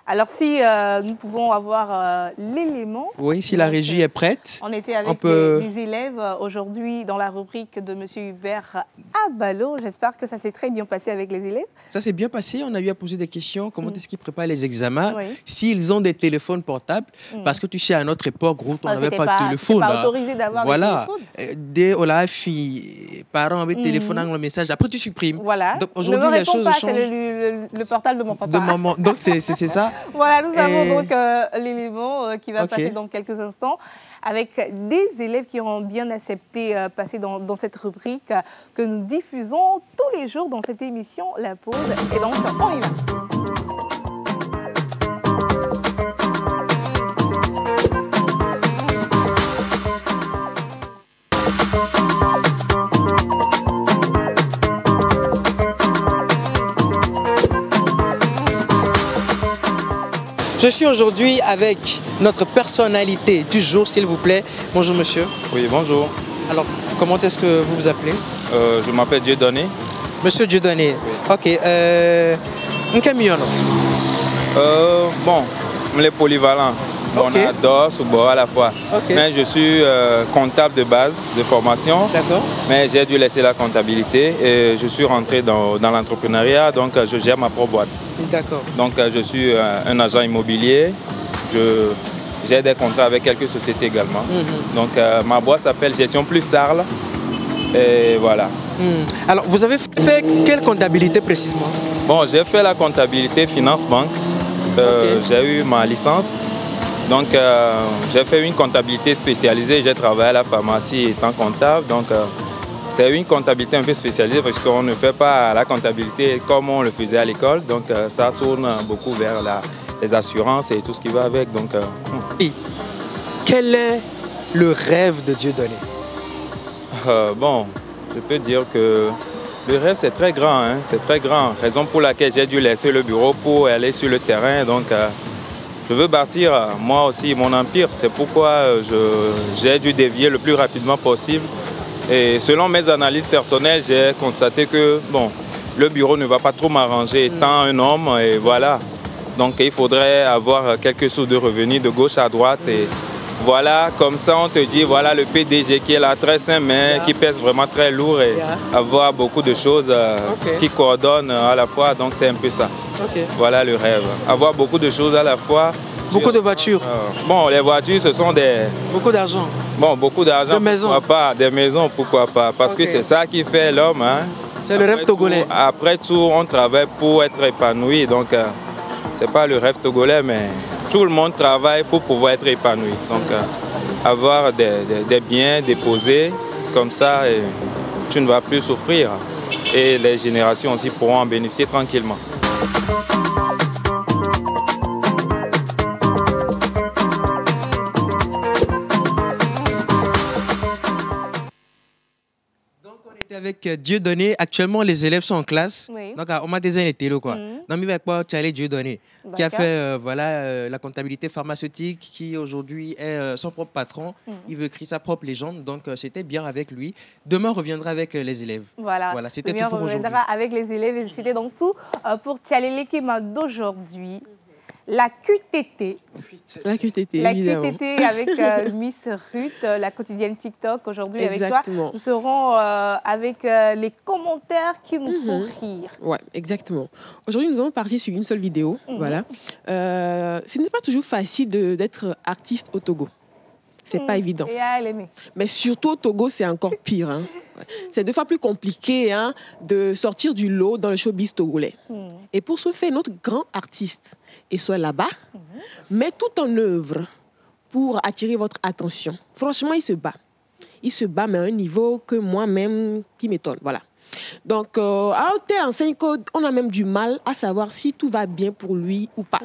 Alors, si nous pouvons avoir l'élément... Oui, si la régie est prête. On était avec les élèves aujourd'hui dans la rubrique de M. Hubert Abalo. J'espère que ça s'est très bien passé avec les élèves. Ça s'est bien passé. On a eu à poser des questions. Comment est-ce qu'ils préparent les examens? S'ils ont des téléphones portables. Parce que tu sais, à notre époque, on n'avait pas de téléphone. C'était pas autorisé d'avoir des téléphones. Dès la fille, parents avaient téléphone avec le message. Après, tu supprimes. Voilà. Donc, aujourd'hui, les choses changent. C'est le portable de mon papa. De maman. Donc, c'est ça. Voilà, nous avons donc l'élément qui va passer dans quelques instants avec des élèves qui ont bien accepté passer dans cette rubrique que nous diffusons tous les jours dans cette émission La Pause. Et donc, on y va. Je suis aujourd'hui avec notre personnalité du jour, s'il vous plaît. Bonjour, monsieur. Oui, bonjour. Alors, comment est-ce que vous vous appelez? Je m'appelle Dieudonné. Monsieur Dieudonné. Ok. Un camion. Bon, les polyvalents. Bonados ou Boa à la fois. Mais je suis comptable de base, de formation. Mais j'ai dû laisser la comptabilité et je suis rentré dans l'entrepreneuriat, donc je gère ma propre boîte. Donc je suis un agent immobilier. J'ai des contrats avec quelques sociétés également. Donc ma boîte s'appelle Gestion Plus Sarl. Et voilà. Alors, vous avez fait quelle comptabilité précisément? Bon, j'ai fait la comptabilité finance-banque. J'ai eu ma licence. Donc, j'ai fait une comptabilité spécialisée. J'ai travaillé à la pharmacie étant comptable. Donc, c'est une comptabilité un peu spécialisée parce qu'on ne fait pas la comptabilité comme on le faisait à l'école. Donc, ça tourne beaucoup vers les assurances et tout ce qui va avec. Donc, quel est le rêve de Dieudonné? Bon, je peux dire que le rêve, c'est très grand. Hein? C'est très grand. Raison pour laquelle j'ai dû laisser le bureau pour aller sur le terrain. Donc, je veux bâtir, moi aussi, mon empire. C'est pourquoi j'ai dû dévier le plus rapidement possible. Et selon mes analyses personnelles, j'ai constaté que, bon, le bureau ne va pas trop m'arranger étant un homme. Et voilà. Donc, il faudrait avoir quelques sources de revenus de gauche à droite. Et voilà, comme ça, on te dit, voilà le PDG qui est là, très sain, mais qui pèse vraiment très lourd et avoir beaucoup de choses qui coordonnent à la fois. Donc, c'est un peu ça. Voilà le rêve. Avoir beaucoup de choses à la fois. Beaucoup de voitures. Bon, les voitures, ce sont des... Beaucoup d'argent. Bon, beaucoup d'argent. Des maisons. Pourquoi pas? Des maisons, pourquoi pas? Parce que c'est ça qui fait l'homme. Hein. C'est le rêve togolais. Après tout, on travaille pour être épanoui. Donc, c'est pas le rêve togolais, mais tout le monde travaille pour pouvoir être épanoui. Donc, avoir des biens déposés, comme ça, tu ne vas plus souffrir. Et les générations aussi pourront en bénéficier tranquillement. Avec Dieudonné, actuellement les élèves sont en classe. Donc on m'a déjà été là quoi. Donc il va quoi Charlie Dieudonné qui a fait voilà la comptabilité pharmaceutique, qui aujourd'hui est son propre patron. Il veut créer sa propre légende. Donc c'était bien avec lui. Demain on reviendra avec les élèves. Voilà, c'était tout pour aujourd'hui. On reviendra avec les élèves et c'était donc tout pour Charlie l'équipe d'aujourd'hui. La QTT. La QTT, la évidemment. QTT avec Miss Ruth, la quotidienne TikTok aujourd'hui avec toi. Nous serons avec les commentaires qui nous font rire. Ouais, exactement. Aujourd'hui, nous allons partir sur une seule vidéo. Voilà. Ce n'est pas toujours facile d'être artiste au Togo. C'est pas évident. Et à l'aimer. Mais surtout au Togo, c'est encore pire. Hein. C'est 2 fois plus compliqué de sortir du lot dans le showbiz togolais. Et pour ce faire, notre grand artiste est soit là-bas, met tout en œuvre pour attirer votre attention. Franchement, il se bat. Il se bat, mais à un niveau que moi-même, qui m'étonne. Voilà. Donc, à un tel enseigne qu'on a même du mal à savoir si tout va bien pour lui ou pas.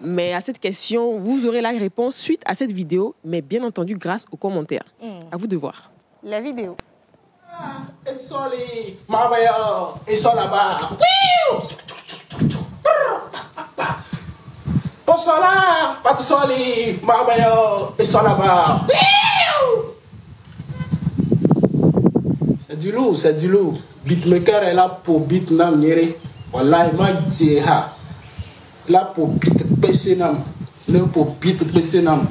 Mais à cette question, vous aurez la réponse suite à cette vidéo, mais bien entendu grâce aux commentaires. À vous de voir. La vidéo. Ils sont là-bas. Bonsoir, pas tout seul, ils sont là-bas. C'est du lourd, c'est du lourd. Beatmaker est là pour beat nam nyere. Wallahi ma jeha. Là pour beat PC nam. Ne pour beat PC nam.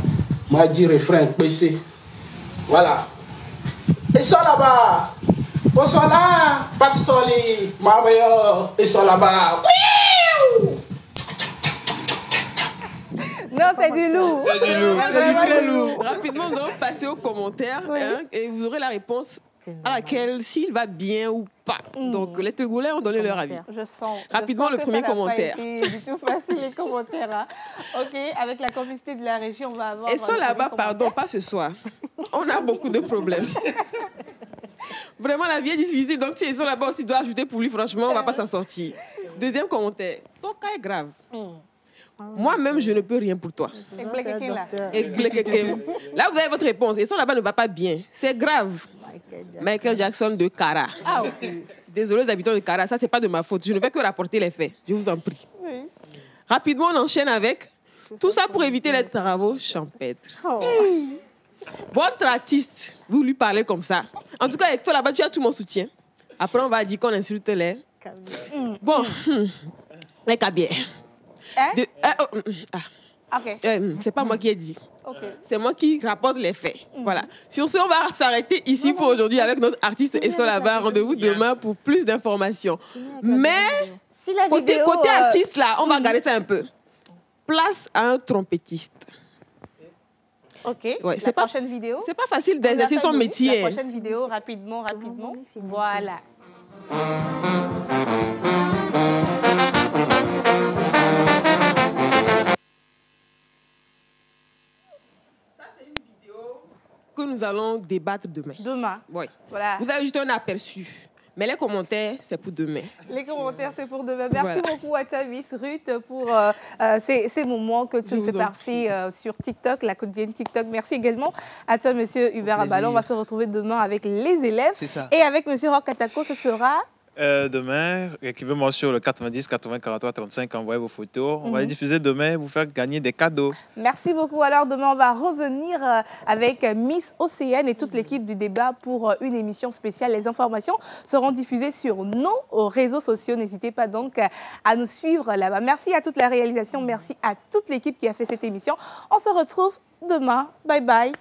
Ma dit refrain PC. Voilà. Ils sont là-bas. Bonsoir là, pas tout seul, ils sont là-bas. Non, c'est du lourd. C'est du lourd. C'est du très lourd. Rapidement, nous allons passer aux commentaires et vous aurez la réponse à laquelle s'il va bien ou pas. Donc, les Togolais ont donné leur avis. Je sens. Rapidement, le premier commentaire. C'est du tout facile, les commentaires. Hein. OK, avec la complicité de la régie, on va avoir... Et ça là-bas, pardon, pas ce soir. On a beaucoup de problèmes. Vraiment, la vie est difficile. Donc, si ils sont là-bas aussi, doivent ajouter pour lui, franchement, on ne va pas s'en sortir. Deuxième commentaire. Ton cas est grave. Moi-même, je ne peux rien pour toi. Là, vous avez votre réponse. Et ça là-bas ne va pas bien. C'est grave. Michael Jackson de Kara. Ah, oui. Désolé aux habitants de Kara, ça, c'est pas de ma faute. Je ne vais que rapporter les faits. Je vous en prie. Oui. Rapidement, on enchaîne avec tout ça pour éviter les travaux champêtres. Oh. Votre artiste, vous lui parlez comme ça. En tout cas, avec toi là-bas, tu as tout mon soutien. Après, on va dire qu'on insulte les... Bon, les cabières. Ok. C'est pas moi qui ai dit. Ok. C'est moi qui rapporte les faits. Voilà. Sur ce, on va s'arrêter ici pour aujourd'hui avec notre artiste Esther Lavar. Rendez-vous demain pour plus d'informations. Mais côté artiste, là, on va garder ça un peu. Place à un trompettiste. Ok. Ouais, la prochaine vidéo. C'est pas facile d'exercer son métier. La prochaine vidéo, rapidement. Voilà. Que nous allons débattre demain. Demain. Oui. Voilà. Vous avez juste un aperçu. Mais les commentaires, c'est pour demain. Les commentaires, c'est pour demain. Merci Voilà. beaucoup à toi, Miss Ruth, pour ces moments que tu nous fais passer sur TikTok, la quotidienne TikTok. Merci également à toi, Monsieur Hubert Abalon. On va se retrouver demain avec les élèves. C'est ça. Et avec Monsieur Roch Katako, ce sera... Demain, écrivez-moi sur le 90 80 43 35, envoyez vos photos. On va les diffuser demain, vous faire gagner des cadeaux. Merci beaucoup. Alors demain, on va revenir avec Miss Océane et toute l'équipe du débat pour une émission spéciale. Les informations seront diffusées sur nos réseaux sociaux. N'hésitez pas donc à nous suivre là-bas. Merci à toute la réalisation. Merci à toute l'équipe qui a fait cette émission. On se retrouve demain. Bye bye.